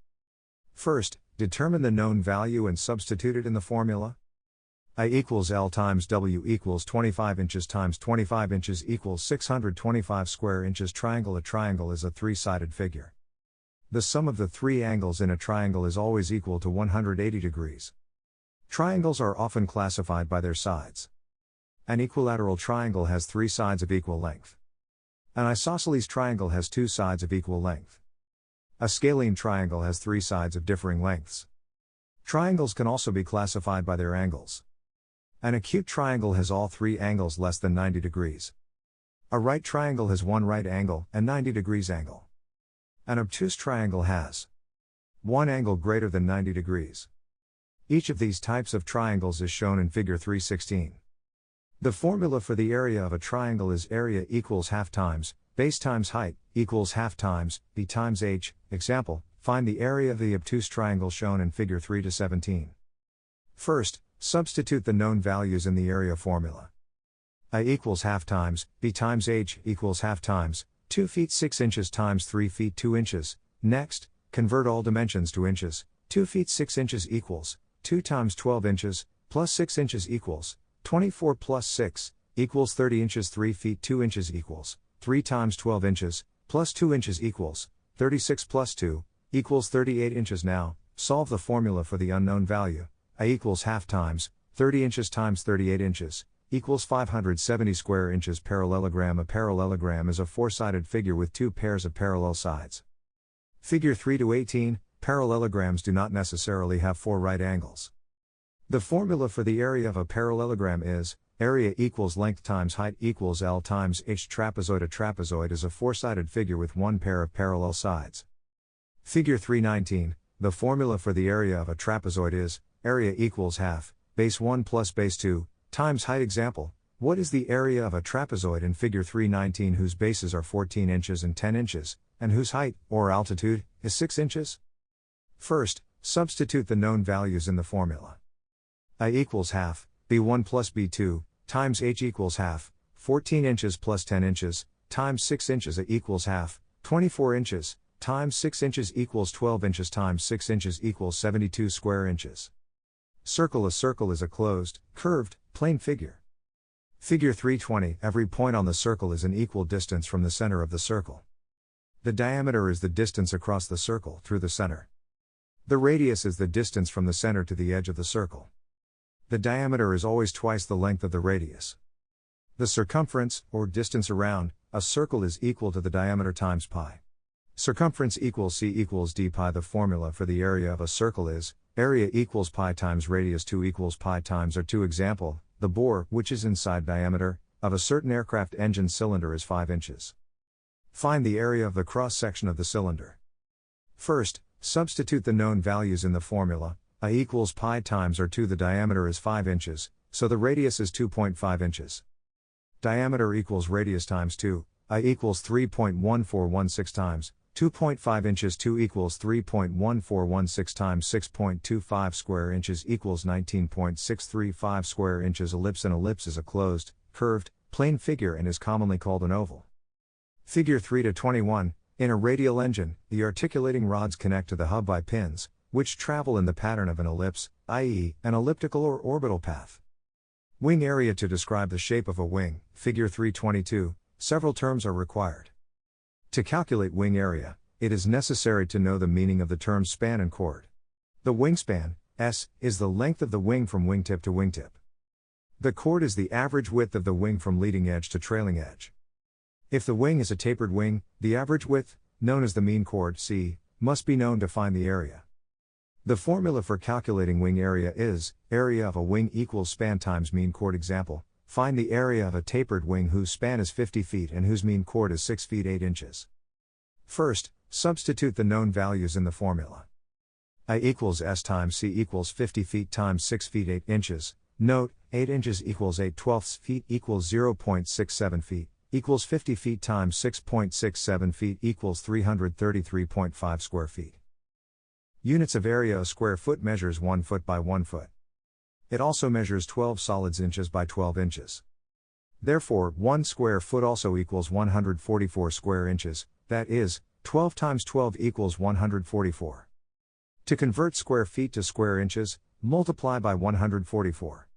S1: First, determine the known value and substitute it in the formula. I equals L times W equals 25 inches times 25 inches equals 625 square inches. Triangle. A triangle is a three-sided figure. The sum of the three angles in a triangle is always equal to 180 degrees. Triangles are often classified by their sides. An equilateral triangle has three sides of equal length. An isosceles triangle has two sides of equal length. A scalene triangle has three sides of differing lengths. Triangles can also be classified by their angles. An acute triangle has all three angles less than 90 degrees. A right triangle has one right angle and 90 degrees angle. An obtuse triangle has one angle greater than 90 degrees. Each of these types of triangles is shown in figure 3.16. The formula for the area of a triangle is area equals half times base times height equals half times b times h. Example, find the area of the obtuse triangle shown in figure 3 to 17. First, substitute the known values in the area formula. I equals half times b times h equals half times 2 feet 6 inches times 3 feet 2 inches. Next, convert all dimensions to inches. 2 feet 6 inches equals 2 times 12 inches plus 6 inches equals 24 plus 6 equals 30 inches. 3 feet 2 inches equals 3 times 12 inches plus 2 inches equals 36 plus 2 equals 38 inches. Now, solve the formula for the unknown value. I equals half times 30 inches times 38 inches equals 570 square inches. Parallelogram. A parallelogram is a four-sided figure with two pairs of parallel sides. Figure 3 to 18, parallelograms do not necessarily have four right angles. The formula for the area of a parallelogram is, area equals length times height equals L times H. Trapezoid. A trapezoid is a four-sided figure with one pair of parallel sides. Figure 3.19, the formula for the area of a trapezoid is, area equals half, base 1 plus base 2, times height. Example, what is the area of a trapezoid in figure 3.19 whose bases are 14 inches and 10 inches, and whose height, or altitude, is 6 inches? First, substitute the known values in the formula. I equals half, b1 plus b2, times h equals half, 14 inches plus 10 inches, times 6 inches. A equals half, 24 inches, times 6 inches equals 12 inches times 6 inches equals 72 square inches. Circle. A circle is a closed, curved, plane figure. Figure 3.20, every point on the circle is an equal distance from the center of the circle. The diameter is the distance across the circle through the center. The radius is the distance from the center to the edge of the circle. The diameter is always twice the length of the radius. The circumference, or distance around, a circle is equal to the diameter times pi. Circumference equals c equals d pi. The formula for the area of a circle is, area equals pi times radius 2 equals pi times r2. Example, the bore, which is inside diameter, of a certain aircraft engine cylinder is 5 inches. Find the area of the cross-section of the cylinder. First, substitute the known values in the formula. I equals pi times r2. The diameter is 5 inches, so the radius is 2.5 inches. Diameter equals radius times 2, I equals 3.1416 times 2.5 inches. 2 equals 3.1416 times 6.25 square inches equals 19.635 square inches. Ellipse. An ellipse is a closed, curved, plane figure and is commonly called an oval. Figure 3-21, in a radial engine, the articulating rods connect to the hub by pins, which travel in the pattern of an ellipse, i.e., an elliptical or orbital path. Wing area. To describe the shape of a wing, figure 322, several terms are required. To calculate wing area, it is necessary to know the meaning of the terms span and chord. The wingspan, S, is the length of the wing from wingtip to wingtip. The chord is the average width of the wing from leading edge to trailing edge. If the wing is a tapered wing, the average width, known as the mean chord, C, must be known to find the area. The formula for calculating wing area is, area of a wing equals span times mean chord. Example, find the area of a tapered wing whose span is 50 feet and whose mean chord is 6 feet 8 inches. First, substitute the known values in the formula. I equals S times C equals 50 feet times 6 feet 8 inches. Note, 8 inches equals 8/12 feet equals 0.67 feet, equals 50 feet times 6.67 feet equals 333.5 square feet. Units of area. A square foot measures 1 foot by 1 foot. It also measures 12 solids inches by 12 inches. Therefore, 1 square foot also equals 144 square inches, that is, 12 times 12 equals 144. To convert square feet to square inches, multiply by 144.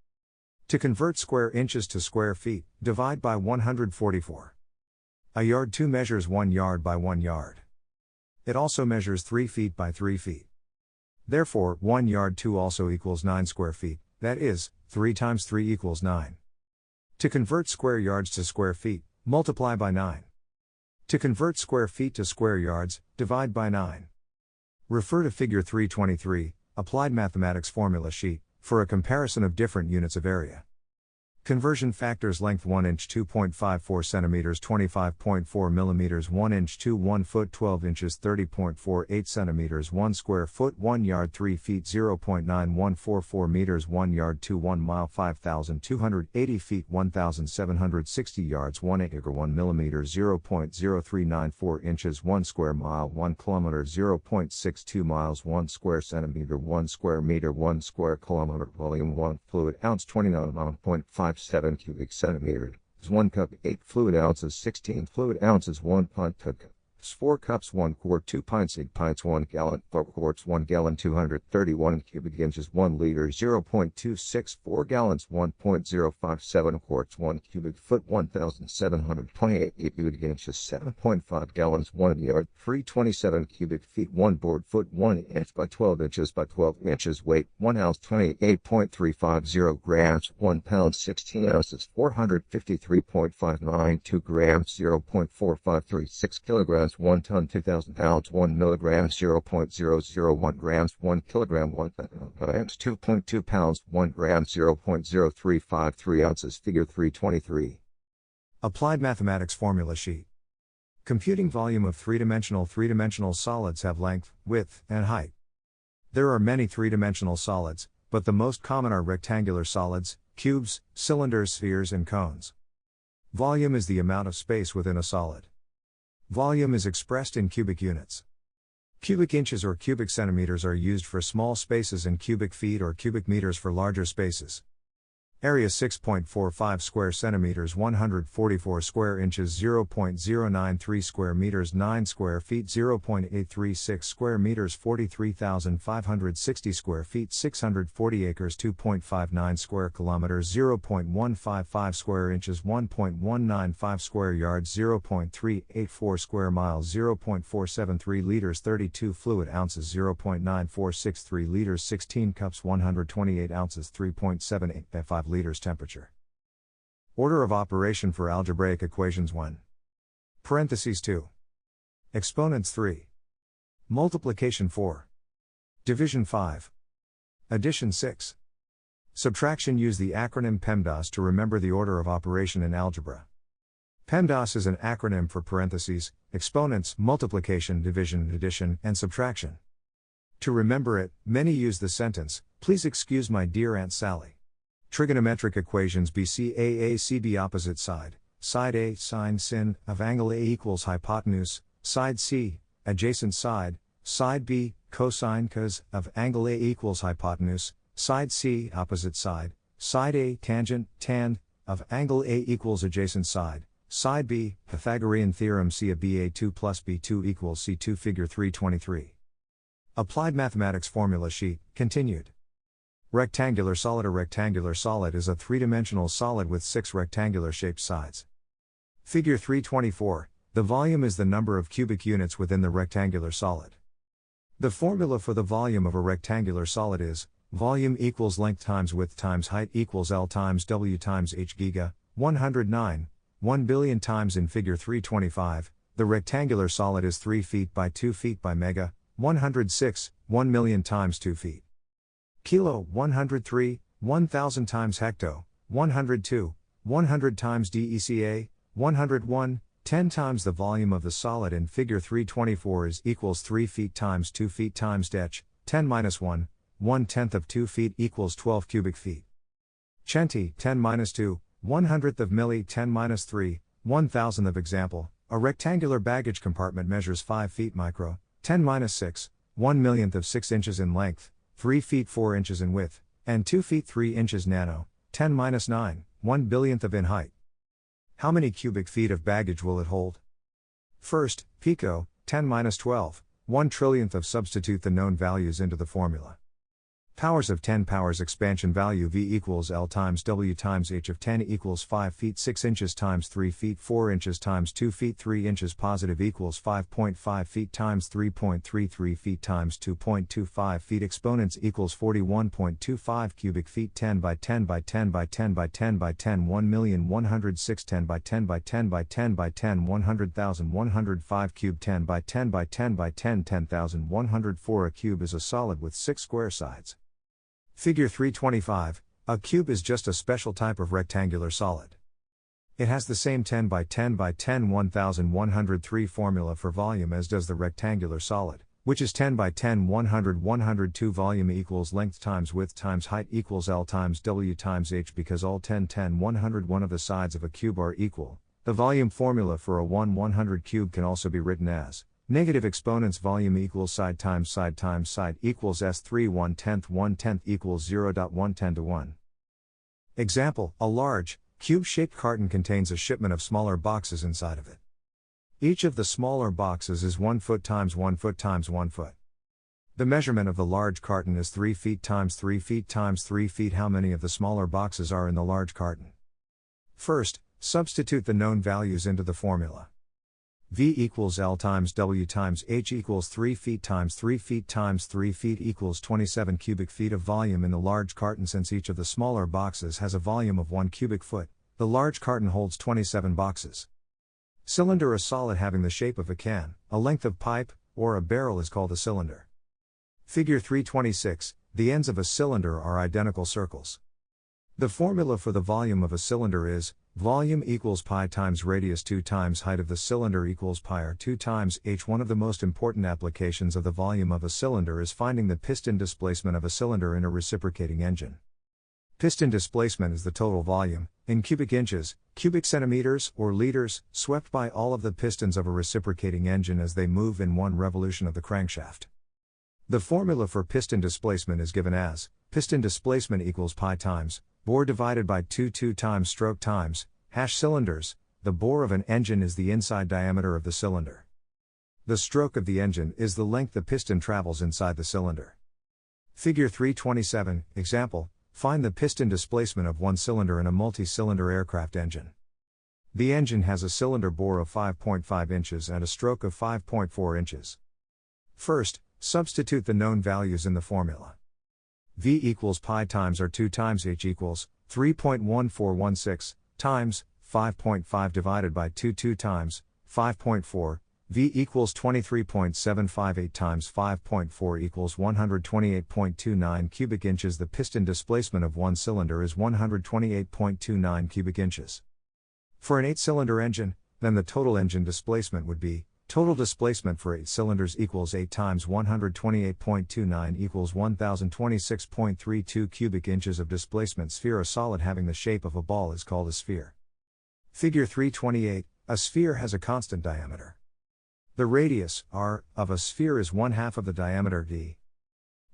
S1: To convert square inches to square feet, divide by 144. A yard 2 measures 1 yard by 1 yard. It also measures 3 feet by 3 feet. Therefore, 1 yard 2 also equals 9 square feet, that is, 3 times 3 equals 9. To convert square yards to square feet, multiply by 9. To convert square feet to square yards, divide by 9. Refer to Figure 323, Applied Mathematics Formula Sheet, for a comparison of different units of area. Conversion factors: length 1 inch 2.54 centimeters 25.4 millimeters, 1 inch 2 1 foot 12 inches 30.48 centimeters, 1 square foot 1 yard 3 feet 0.9144 meters, 1 yard 2 1 mile 5,280 feet 1,760 yards, 1 acre 1 millimeter 0.0394 inches, 1 square mile 1 kilometer 0.62 miles, 1 square centimeter 1 square meter 1 square kilometer. Volume 1 fluid ounce 29.57 cubic centimeters, 1 cup 8 fluid ounces 16 fluid ounces 1 pint 2 cups 4 cups 1 quart 2 pints 8 pints 1 gallon 4 quarts 1 gallon 231 cubic inches 1 liter 0.264 gallons 1.057 quarts 1 cubic foot 1,728 cubic inches 7.5 gallons 1 yard 327 cubic feet 1 board foot 1 inch by 12 inches by 12 inches weight 1 ounce 28.350 grams 1 pound 16 ounces 453.592 grams 0.4536 kilograms 1 ton 2,000 pounds 1 milligram 0.001 grams 1 kilogram 1 grams 2.2 pounds 1 gram 0.0353 ounces. Figure 323. Applied Mathematics Formula Sheet. Computing volume of three-dimensional solids have length, width, and height. There are many three-dimensional solids, but the most common are rectangular solids, cubes, cylinders, spheres, and cones. Volume is the amount of space within a solid. Volume is expressed in cubic units. Cubic inches or cubic centimeters are used for small spaces and cubic feet or cubic meters for larger spaces. Area 6.45 square centimeters 144 square inches 0.093 square meters 9 square feet 0.836 square meters 43,560 square feet 640 acres 2.59 square kilometers 0.155 square inches 1.195 square yards 0.384 square miles 0.473 liters 32 fluid ounces 0.9463 liters 16 cups 128 ounces 3.78 liters temperature. Order of operation for algebraic equations: 1. Parentheses 2. Exponents 3. Multiplication 4. Division 5. Addition 6. Subtraction. Use the acronym PEMDAS to remember the order of operation in algebra. PEMDAS is an acronym for parentheses, exponents, multiplication, division, addition, and subtraction. To remember it, many use the sentence, "Please excuse my dear Aunt Sally." Trigonometric equations: BCAA CB opposite side, side A sine sin of angle A equals hypotenuse, side C, adjacent side, side B, cosine cos of angle A equals hypotenuse, side C opposite side, side A tangent tan, of angle A equals adjacent side, side B, Pythagorean theorem C of BA2 plus B2 equals C2 figure 323. Applied mathematics formula sheet, continued. Rectangular solid. A rectangular solid is a three-dimensional solid with 6 rectangular shaped sides. Figure 324, the volume is the number of cubic units within the rectangular solid. The formula for the volume of a rectangular solid is, volume equals length times width times height equals L times W times H giga, 109, 1 billion times. In figure 325, the rectangular solid is 3 feet by 2 feet by mega, 106, 1 million times 2 feet. Kilo, 103, 1000 times hecto, 102, 100 times DECA, 101, 10 times. The volume of the solid in figure 324 is equals 3 feet times 2 feet times dech, 10 minus 1, 1/10 of 2 feet equals 12 cubic feet. Centi, 10 minus 2, 1/100th of milli, 10 minus 3, 1,000th of example, a rectangular baggage compartment measures 5 feet micro, 10 minus 6, 1/1,000,000th of 6 inches in length, 3 feet 4 inches in width, and 2 feet 3 inches nano, 10 minus 9, 1 billionth of in height. How many cubic feet of baggage will it hold? First, pico, 10 minus 12, 1 trillionth of. Substitute the known values into the formula. Powers of 10 powers expansion value V equals L times W times H of 10 equals 5 feet 6 inches times 3 feet 4 inches times 2 feet 3 inches positive equals 5.5 feet times 3.33 feet times 2.25 feet exponents equals 41.25 cubic feet 10 by 10 by 10 by 10 by 10 by 10 1,106 10 by 10 by 10 by 10 by 10 100,000 105 cube 10 by 10 by 10 by 10 10,104. A cube is a solid with 6 square sides. Figure 325, a cube is just a special type of rectangular solid. It has the same 10 by 10 by 10 1103 formula for volume as does the rectangular solid, which is 10 by 10 100 102. Volume equals length times width times height equals L times W times H. Because all 10 10 101 of the sides of a cube are equal, the volume formula for a 1/100 cube can also be written as negative exponents volume equals side times side times side equals S3 1/10 equals 0.110 to 1. Example, a large, cube-shaped carton contains a shipment of smaller boxes inside of it. Each of the smaller boxes is 1 foot times 1 foot times 1 foot. The measurement of the large carton is 3 feet times 3 feet times 3 feet. How many of the smaller boxes are in the large carton? First, substitute the known values into the formula. V equals L times W times H equals 3 feet times 3 feet times 3 feet equals 27 cubic feet of volume in the large carton. Since each of the smaller boxes has a volume of 1 cubic foot, the large carton holds 27 boxes. Cylinder. A solid having the shape of a can, a length of pipe, or a barrel is called a cylinder. Figure 326, the ends of a cylinder are identical circles. The formula for the volume of a cylinder is, volume equals pi times radius 2 times height of the cylinder equals pi r 2 times h. One of the most important applications of the volume of a cylinder is finding the piston displacement of a cylinder in a reciprocating engine. Piston displacement is the total volume, in cubic inches, cubic centimeters, or liters, swept by all of the pistons of a reciprocating engine as they move in one revolution of the crankshaft. The formula for piston displacement is given as, piston displacement equals pi times bore divided by 2 times stroke times hash cylinders. The bore of an engine is the inside diameter of the cylinder. The stroke of the engine is the length the piston travels inside the cylinder. Figure 327, example, find the piston displacement of one cylinder in a multi-cylinder aircraft engine. The engine has a cylinder bore of 5.5 inches and a stroke of 5.4 inches. First, substitute the known values in the formula. V equals pi times r2 times h equals 3.1416 times 5.5 divided by 2 times 5.4. V equals 23.758 times 5.4 equals 128.29 cubic inches. The piston displacement of one cylinder is 128.29 cubic inches. For an 8-cylinder engine, then the total engine displacement would be, total displacement for 8 cylinders equals 8 times 128.29 equals 1026.32 cubic inches of displacement. Sphere. A solid having the shape of a ball is called a sphere. Figure 328, a sphere has a constant diameter. The radius, r, of a sphere is 1/2 of the diameter d.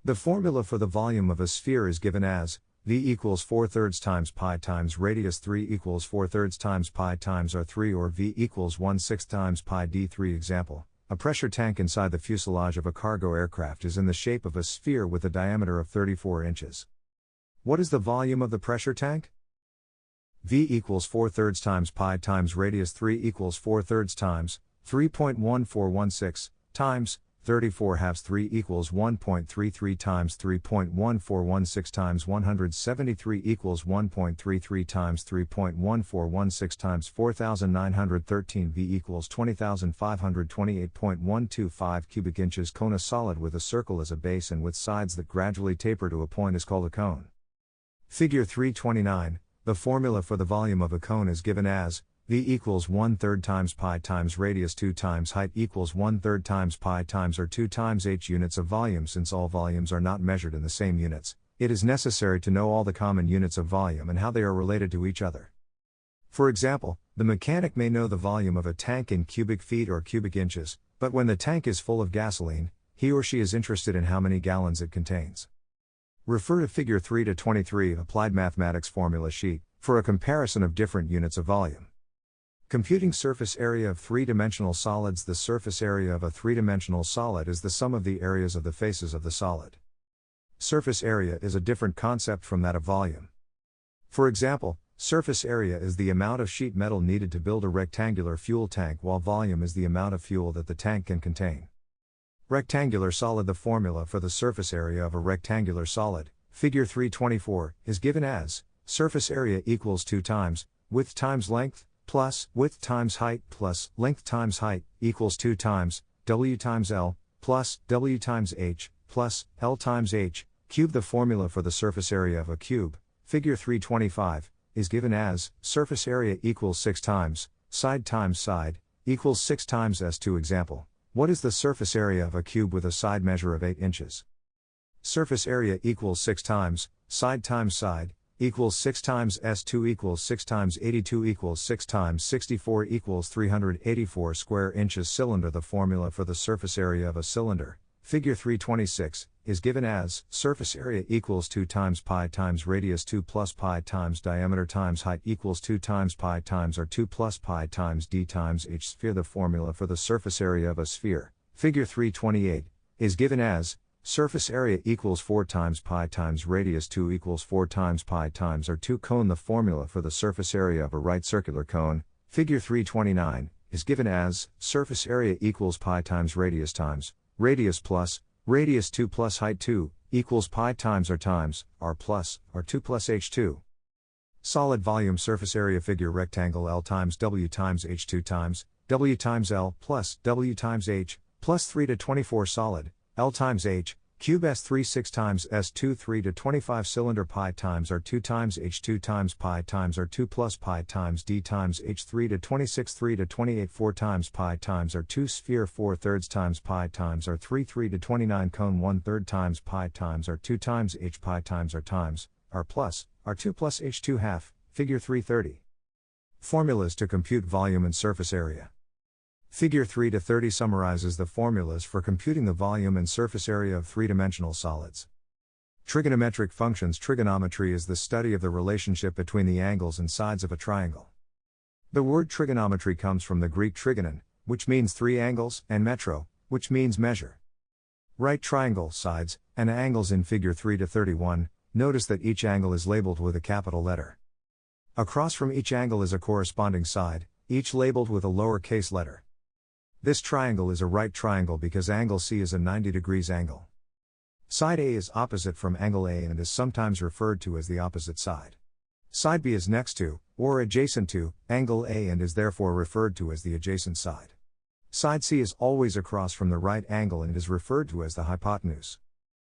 S1: The formula for the volume of a sphere is given as, v equals 4/3 times pi times radius 3 equals 4/3 times pi times r3 or v equals 1/6 times pi d3. Example: a pressure tank inside the fuselage of a cargo aircraft is in the shape of a sphere with a diameter of 34 inches. What is the volume of the pressure tank? V equals 4/3 times pi times radius 3 equals 4/3 times 3.1416 times 34/2 3 equals 1.33 times 3.1416 times 173 equals 1.33 times 3.1416 times 4913 V equals 20,528.125 cubic inches. Cone: a solid with a circle as a base and with sides that gradually taper to a point is called a cone. Figure 329. The formula for the volume of a cone is given as V equals 1/3 times pi times radius 2 times height equals 1/3 times pi times r2 times h. Units of volume. Since all volumes are not measured in the same units, it is necessary to know all the common units of volume and how they are related to each other. For example, the mechanic may know the volume of a tank in cubic feet or cubic inches, but when the tank is full of gasoline, he or she is interested in how many gallons it contains. Refer to Figure 3-23 of Applied Mathematics formula sheet for a comparison of different units of volume. Computing surface area of three-dimensional solids. The surface area of a three-dimensional solid is the sum of the areas of the faces of the solid. Surface area is a different concept from that of volume. For example, surface area is the amount of sheet metal needed to build a rectangular fuel tank, while volume is the amount of fuel that the tank can contain. Rectangular solid. The formula for the surface area of a rectangular solid, Figure 324, is given as surface area equals 2 times width times length plus width times height plus length times height equals 2 times W times L plus W times H plus L times H cube. The formula for the surface area of a cube, Figure 325, is given as surface area equals 6 times side equals 6 times S2. Example: what is the surface area of a cube with a side measure of 8 inches? Surface area equals 6 times side equals 6 times S2 equals 6 times 82 equals 6 times 64 equals 384 square inches. Cylinder. The formula for the surface area of a cylinder, Figure 326, is given as surface area equals 2 times pi times radius 2 plus pi times diameter times height equals 2 times pi times r2 plus pi times d times h. Sphere. The formula for the surface area of a sphere, Figure 328, is given as surface area equals 4 times pi times radius 2 equals 4 times pi times r2. Cone. The formula for the surface area of a right circular cone, Figure 329, is given as surface area equals pi times radius plus radius 2 plus height 2 equals pi times r plus r2 plus h2. Solid volume surface area. Figure rectangle: L times W times H2 times W times L plus W times H plus 3-24 solid, L times H, cube S3 6 times S2 3-25 cylinder. Pi times R2 times H2 times pi times R2 plus pi times D times H 3-26 3-28 4 times pi times R2 sphere 4/3 times pi times R3 3-29 cone 1/3 times pi times R2 times H pi times R plus R2 plus H2 half, Figure 330. Formulas to compute volume and surface area. Figure 3-30 summarizes the formulas for computing the volume and surface area of three-dimensional solids. Trigonometric functions. Trigonometry is the study of the relationship between the angles and sides of a triangle. The word trigonometry comes from the Greek trigonon, which means 3 angles, and metro, which means measure. Right triangle, sides, and angles. In Figure 3-31, notice that each angle is labeled with a capital letter. Across from each angle is a corresponding side, each labeled with a lowercase letter. This triangle is a right triangle because angle C is a 90 degrees angle. Side A is opposite from angle A and is sometimes referred to as the opposite side. Side B is next to, or adjacent to, angle A and is therefore referred to as the adjacent side. Side C is always across from the right angle and is referred to as the hypotenuse.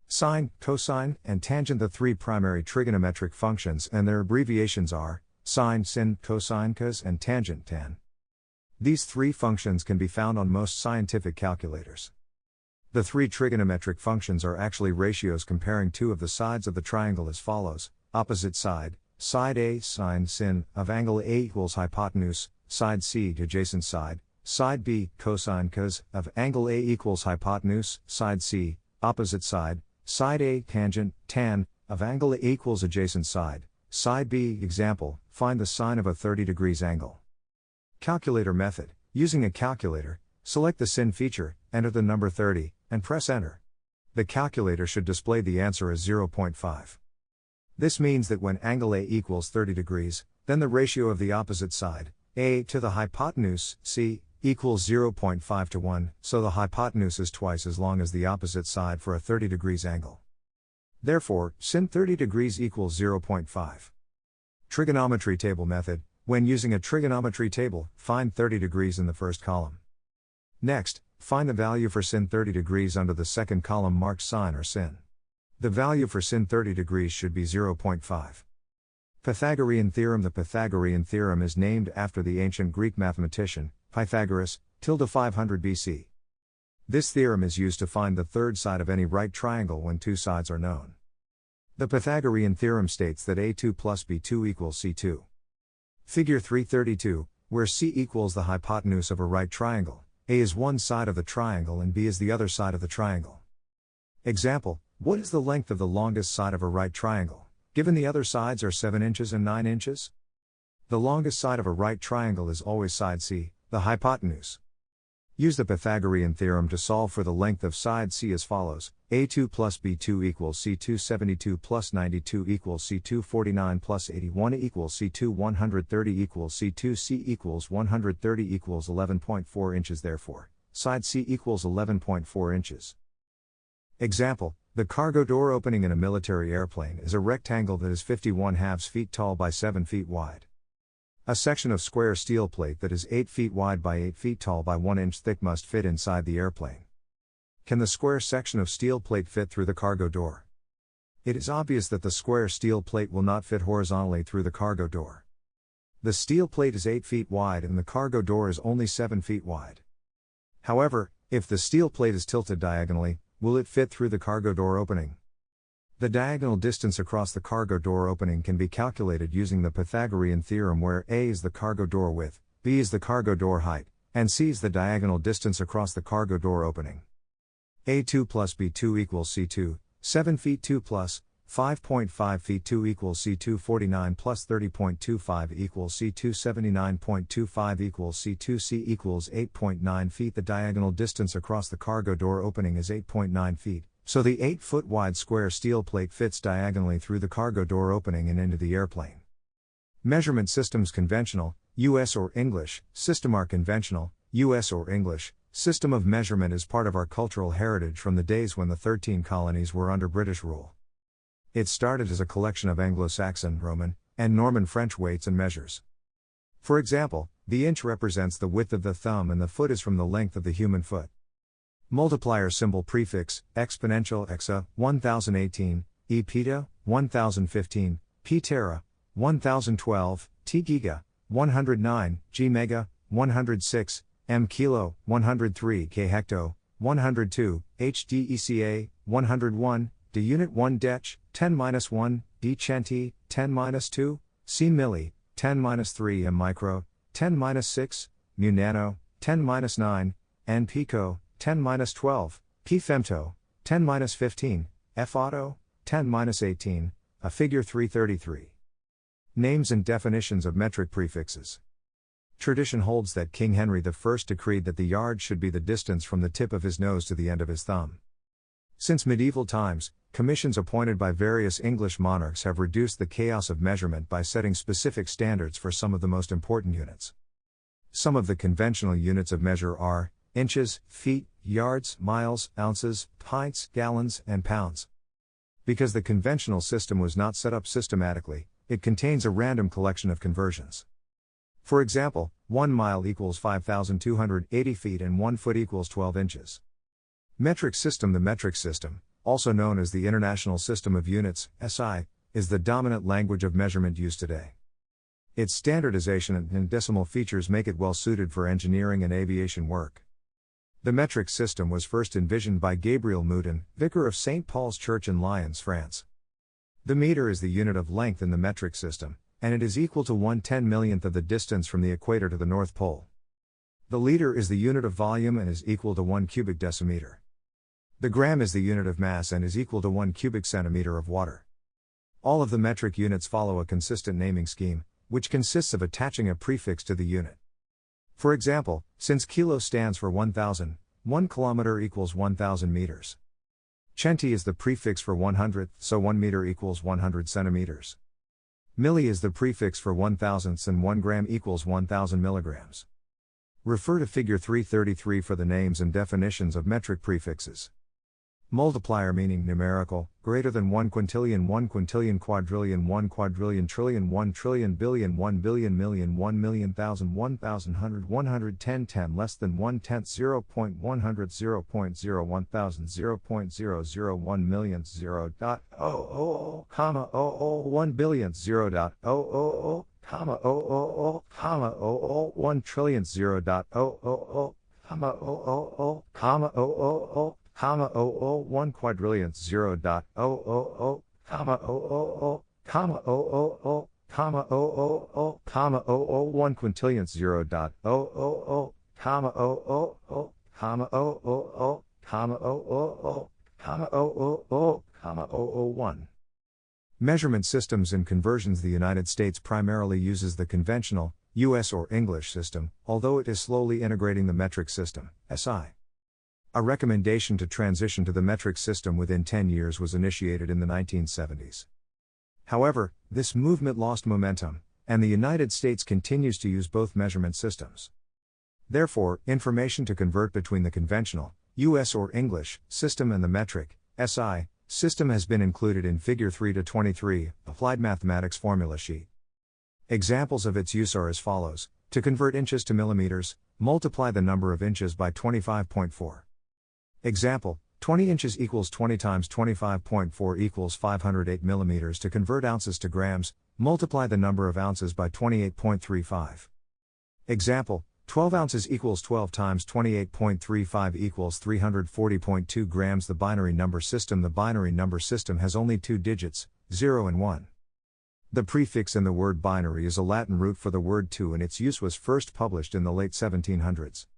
S1: Sine, cosine, and tangent. The 3 primary trigonometric functions and their abbreviations are sine, sin, cosine, cos, and tangent, tan. These 3 functions can be found on most scientific calculators. The 3 trigonometric functions are actually ratios comparing 2 of the sides of the triangle as follows: opposite side, side A sine sin of angle A equals hypotenuse, side C adjacent side, side B cosine cos of angle A equals hypotenuse, side C opposite side, side A tangent tan of angle A equals adjacent side, side B. Example, find the sine of a 30 degrees angle. Calculator method. Using a calculator, select the sin feature, enter the number 30, and press enter. The calculator should display the answer as 0.5. This means that when angle A equals 30 degrees, then the ratio of the opposite side, A to the hypotenuse, C, equals 0.5 to 1, so the hypotenuse is twice as long as the opposite side for a 30 degrees angle. Therefore, sin 30 degrees equals 0.5. Trigonometry table method. When using a trigonometry table, find 30 degrees in the first column. Next, find the value for sin 30 degrees under the second column marked sine or sin. The value for sin 30 degrees should be 0.5. Pythagorean theorem. The Pythagorean theorem is named after the ancient Greek mathematician, Pythagoras, 500 BC. This theorem is used to find the third side of any right triangle when two sides are known. The Pythagorean theorem states that A2 plus B2 equals C2. Figure 332, where C equals the hypotenuse of a right triangle, A is one side of the triangle and B is the other side of the triangle. Example, what is the length of the longest side of a right triangle, given the other sides are 7 inches and 9 inches? The longest side of a right triangle is always side C, the hypotenuse. Use the Pythagorean theorem to solve for the length of side C as follows: A2 plus B2 equals C2 72 plus 92 equals C2 49 plus 81 equals C2 130 equals C2 C equals 130 equals 11.4 inches. Therefore, side C equals 11.4 inches. Example, the cargo door opening in a military airplane is a rectangle that is 51/2 feet tall by 7 feet wide. A section of square steel plate that is 8 feet wide by 8 feet tall by 1 inch thick must fit inside the airplane. Can the square section of steel plate fit through the cargo door? It is obvious that the square steel plate will not fit horizontally through the cargo door. The steel plate is 8 feet wide and the cargo door is only 7 feet wide. However, if the steel plate is tilted diagonally, will it fit through the cargo door opening? The diagonal distance across the cargo door opening can be calculated using the Pythagorean theorem, where A is the cargo door width, B is the cargo door height, and C is the diagonal distance across the cargo door opening. A2 plus B2 equals C2, 7 feet 2 plus 5.5 feet 2 equals C2 49 plus 30.25 equals C2 79.25 equals C2 C equals 8.9 feet. The diagonal distance across the cargo door opening is 8.9 feet, so the 8-foot wide square steel plate fits diagonally through the cargo door opening and into the airplane. Measurement systems: conventional, US or English, system are conventional, US or English. System of measurement is part of our cultural heritage from the days when the 13 colonies were under British rule. It started as a collection of Anglo-Saxon, Roman, and Norman French weights and measures. For example, the inch represents the width of the thumb and the foot is from the length of the human foot. Multiplier symbol prefix, exponential exa, 1018, e peta, 1015, p tera, 1012, t giga, 109, g mega, 106, m kilo, 103, k hecto, 102, h deca, 101, d unit 1 dech, 10-1, d centi, 10-2, c milli, 10-3, m micro, 10-6, mu nano, 10-9, n pico, 10-12, p femto, 10-15, f auto, 10-18, a figure 333. Names and definitions of metric prefixes. Tradition holds that King Henry I decreed that the yard should be the distance from the tip of his nose to the end of his thumb. Since medieval times, commissions appointed by various English monarchs have reduced the chaos of measurement by setting specific standards for some of the most important units. Some of the conventional units of measure are inches, feet, yards, miles, ounces, pints, gallons, and pounds. Because the conventional system was not set up systematically, it contains a random collection of conversions. For example, 1 mile equals 5,280 feet and 1 foot equals 12 inches. Metric system. The metric system, also known as the International System of Units, SI, is the dominant language of measurement used today. Its standardization and decimal features make it well suited for engineering and aviation work. The metric system was first envisioned by Gabriel Moudon, vicar of St. Paul's Church in Lyons, France. The meter is the unit of length in the metric system, and it is equal to 1/10,000,000th of the distance from the equator to the North Pole. The liter is the unit of volume and is equal to 1 cubic decimeter. The gram is the unit of mass and is equal to 1 cubic centimeter of water. All of the metric units follow a consistent naming scheme, which consists of attaching a prefix to the unit. For example, since kilo stands for 1000, 1 kilometer equals 1000 meters. Centi is the prefix for 100th, so 1 meter equals 100 centimeters. Milli is the prefix for 1,000ths and 1 gram equals 1000 milligrams. Refer to Figure 333 for the names and definitions of metric prefixes. Multiplier meaning numerical, greater than 1 quintillion, 1 quintillion, quadrillion, 1 quadrillion, trillion, 1 trillion, billion, 1 billion, million, 1 million, thousand, 1,000, hundred, 110, 10, less than 1/10, 0.100, 0.0, 1,000, 0.001 million, 0.000, comma 001 billion, 0.000, comma 000, 1 trillion, 0.000, comma 000, comma 000. Comma 001 quadrillion 0.000, comma 000, comma 000, comma 000, comma 001 quintillion 0.000, comma 000, comma 000, comma 000, comma 000, comma 001. Measurement systems and conversions. The United States primarily uses the conventional US or English system, although it is slowly integrating the metric system, SI. A recommendation to transition to the metric system within 10 years was initiated in the 1970s. However, this movement lost momentum, and the United States continues to use both measurement systems. Therefore, information to convert between the conventional, US or English, system and the metric, SI, system has been included in Figure 3-23, Applied Mathematics Formula Sheet. Examples of its use are as follows: to convert inches to millimeters, multiply the number of inches by 25.4. Example, 20 inches equals 20 times 25.4 equals 508 millimeters. To convert ounces to grams, multiply the number of ounces by 28.35. Example, 12 ounces equals 12 times 28.35 equals 340.2 grams. The binary number system. The binary number system has only two digits, 0 and 1. The prefix in the word binary is a Latin root for the word two, and its use was first published in the late 1700s.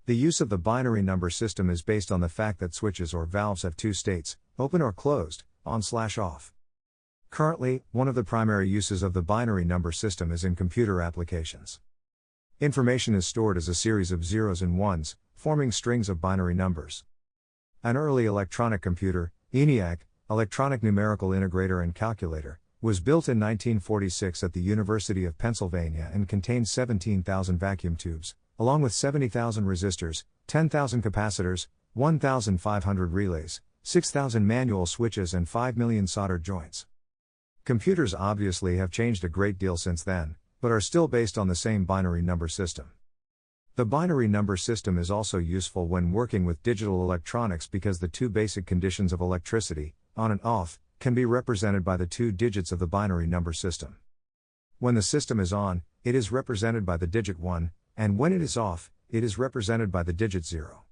S1: The use of the binary number system is based on the fact that switches or valves have two states, open or closed, on/off. Currently, one of the primary uses of the binary number system is in computer applications. Information is stored as a series of zeros and ones, forming strings of binary numbers. An early electronic computer, ENIAC, electronic numerical integrator and calculator, was built in 1946 at the University of Pennsylvania and contained 17,000 vacuum tubes, along with 70,000 resistors, 10,000 capacitors, 1,500 relays, 6,000 manual switches and 5 million soldered joints. Computers obviously have changed a great deal since then, but are still based on the same binary number system. The binary number system is also useful when working with digital electronics because the two basic conditions of electricity, on and off, can be represented by the two digits of the binary number system. When the system is on, it is represented by the digit 1, and when it is off, it is represented by the digit 0.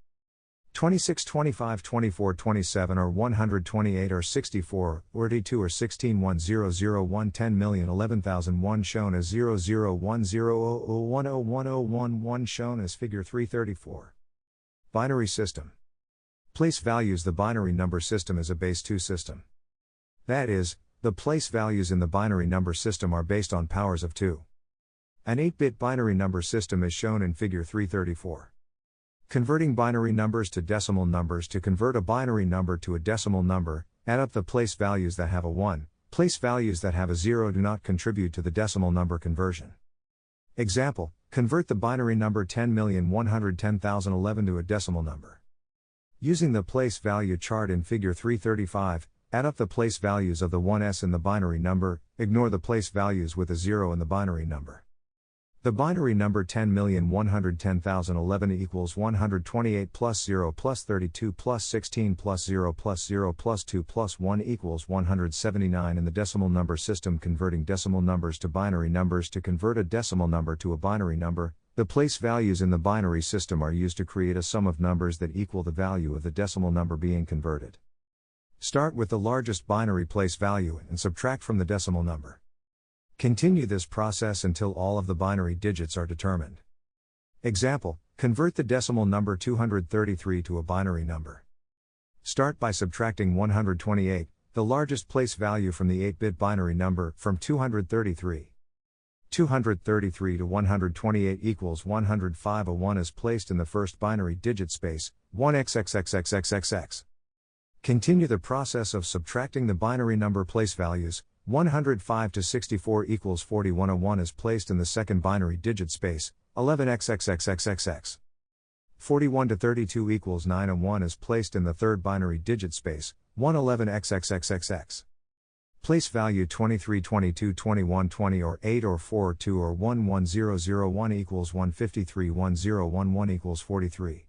S1: 26, 25, 24, 27 or 128 or 64, or 82 or 16, 1, 0, 0, 1, 10 million, 11,001 shown as 0, 0, 1, 0, 0, 1, 0, 1, 0, 1, 1 shown as Figure 334. Binary system. Place values. The binary number system is a base 2 system. That is, the place values in the binary number system are based on powers of 2. An 8-bit binary number system is shown in Figure 334. Converting binary numbers to decimal numbers. To convert a binary number to a decimal number, add up the place values that have a 1, place values that have a 0 do not contribute to the decimal number conversion. Example, convert the binary number 10,110,011 to a decimal number. Using the place value chart in Figure 335, add up the place values of the 1s in the binary number, ignore the place values with a 0 in the binary number. The binary number 10,110,011 equals 128 plus 0 plus 32 plus 16 plus 0 plus 0 plus 2 plus 1 equals 179 in the decimal number system. Converting decimal numbers to binary numbers. To convert a decimal number to a binary number, the place values in the binary system are used to create a sum of numbers that equal the value of the decimal number being converted. Start with the largest binary place value and subtract from the decimal number. Continue this process until all of the binary digits are determined. Example, convert the decimal number 233 to a binary number. Start by subtracting 128, The largest place value from the 8-bit binary number, from 233. 233 to 128 equals 105. A 1 is placed in the first binary digit space, 1xxxxxxx. Continue the process of subtracting the binary number place values. 105 to 64 equals 41. A 1 is placed in the second binary digit space, 11xxxxxx. 41 to 32 equals 9. A 1 is placed in the third binary digit space, 111xxxxx. Place value 23, 22, 21, 20 or 8 or 4 or 2 or 1, 1001 equals 153, 1011 equals 43.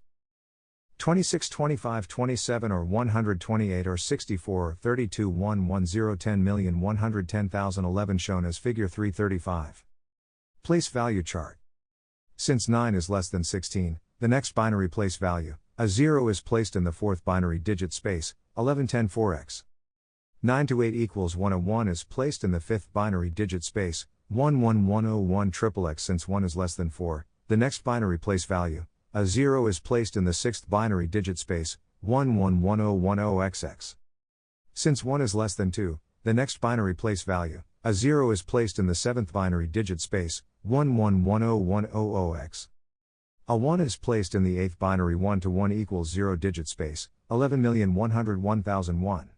S1: 26, 25, 27 or 128 or 64 or 32, 110,110,011 shown as figure 335. Place value chart. Since 9 is less than 16, the next binary place value, a 0 is placed in the fourth binary digit space, 1110-4x. 9 to 8 equals 1. A 1 is placed in the fifth binary digit space, 11101XXX. Since 1 is less than 4, the next binary place value, a 0 is placed in the sixth binary digit space, 111010XX. Since 1 is less than 2, the next binary place value, a 0 is placed in the seventh binary digit space, 11101000X. A 1 is placed in the eighth binary 1 to 1 equals 0 digit space, 11,101,001.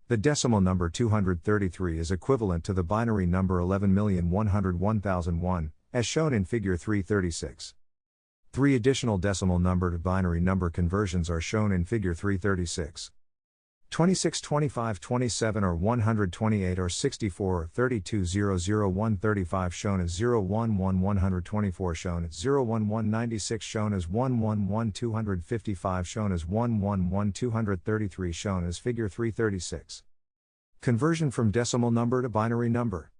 S1: The decimal number 233 is equivalent to the binary number 11,101,001, as shown in figure 336. 3 additional decimal number to binary number conversions are shown in figure 336. 26, 25, 27 or 128 or 64 or 32, 00135 shown as 011124 shown as 011996 shown as 111255 shown as 111233 shown as figure 336. Conversion from decimal number to binary number.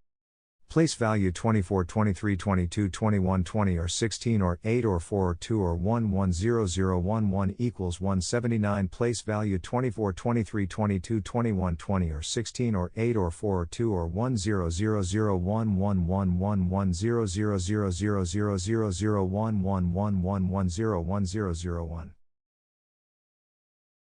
S1: Place value 24, 23, 22, 21, 20 or 16 or 8 or 4 or 2 or 110011 equals 179. Place value 24, 23, 22, 21, 20 or 16 or 8 or 4 or 2 or 1000111110000000111111001.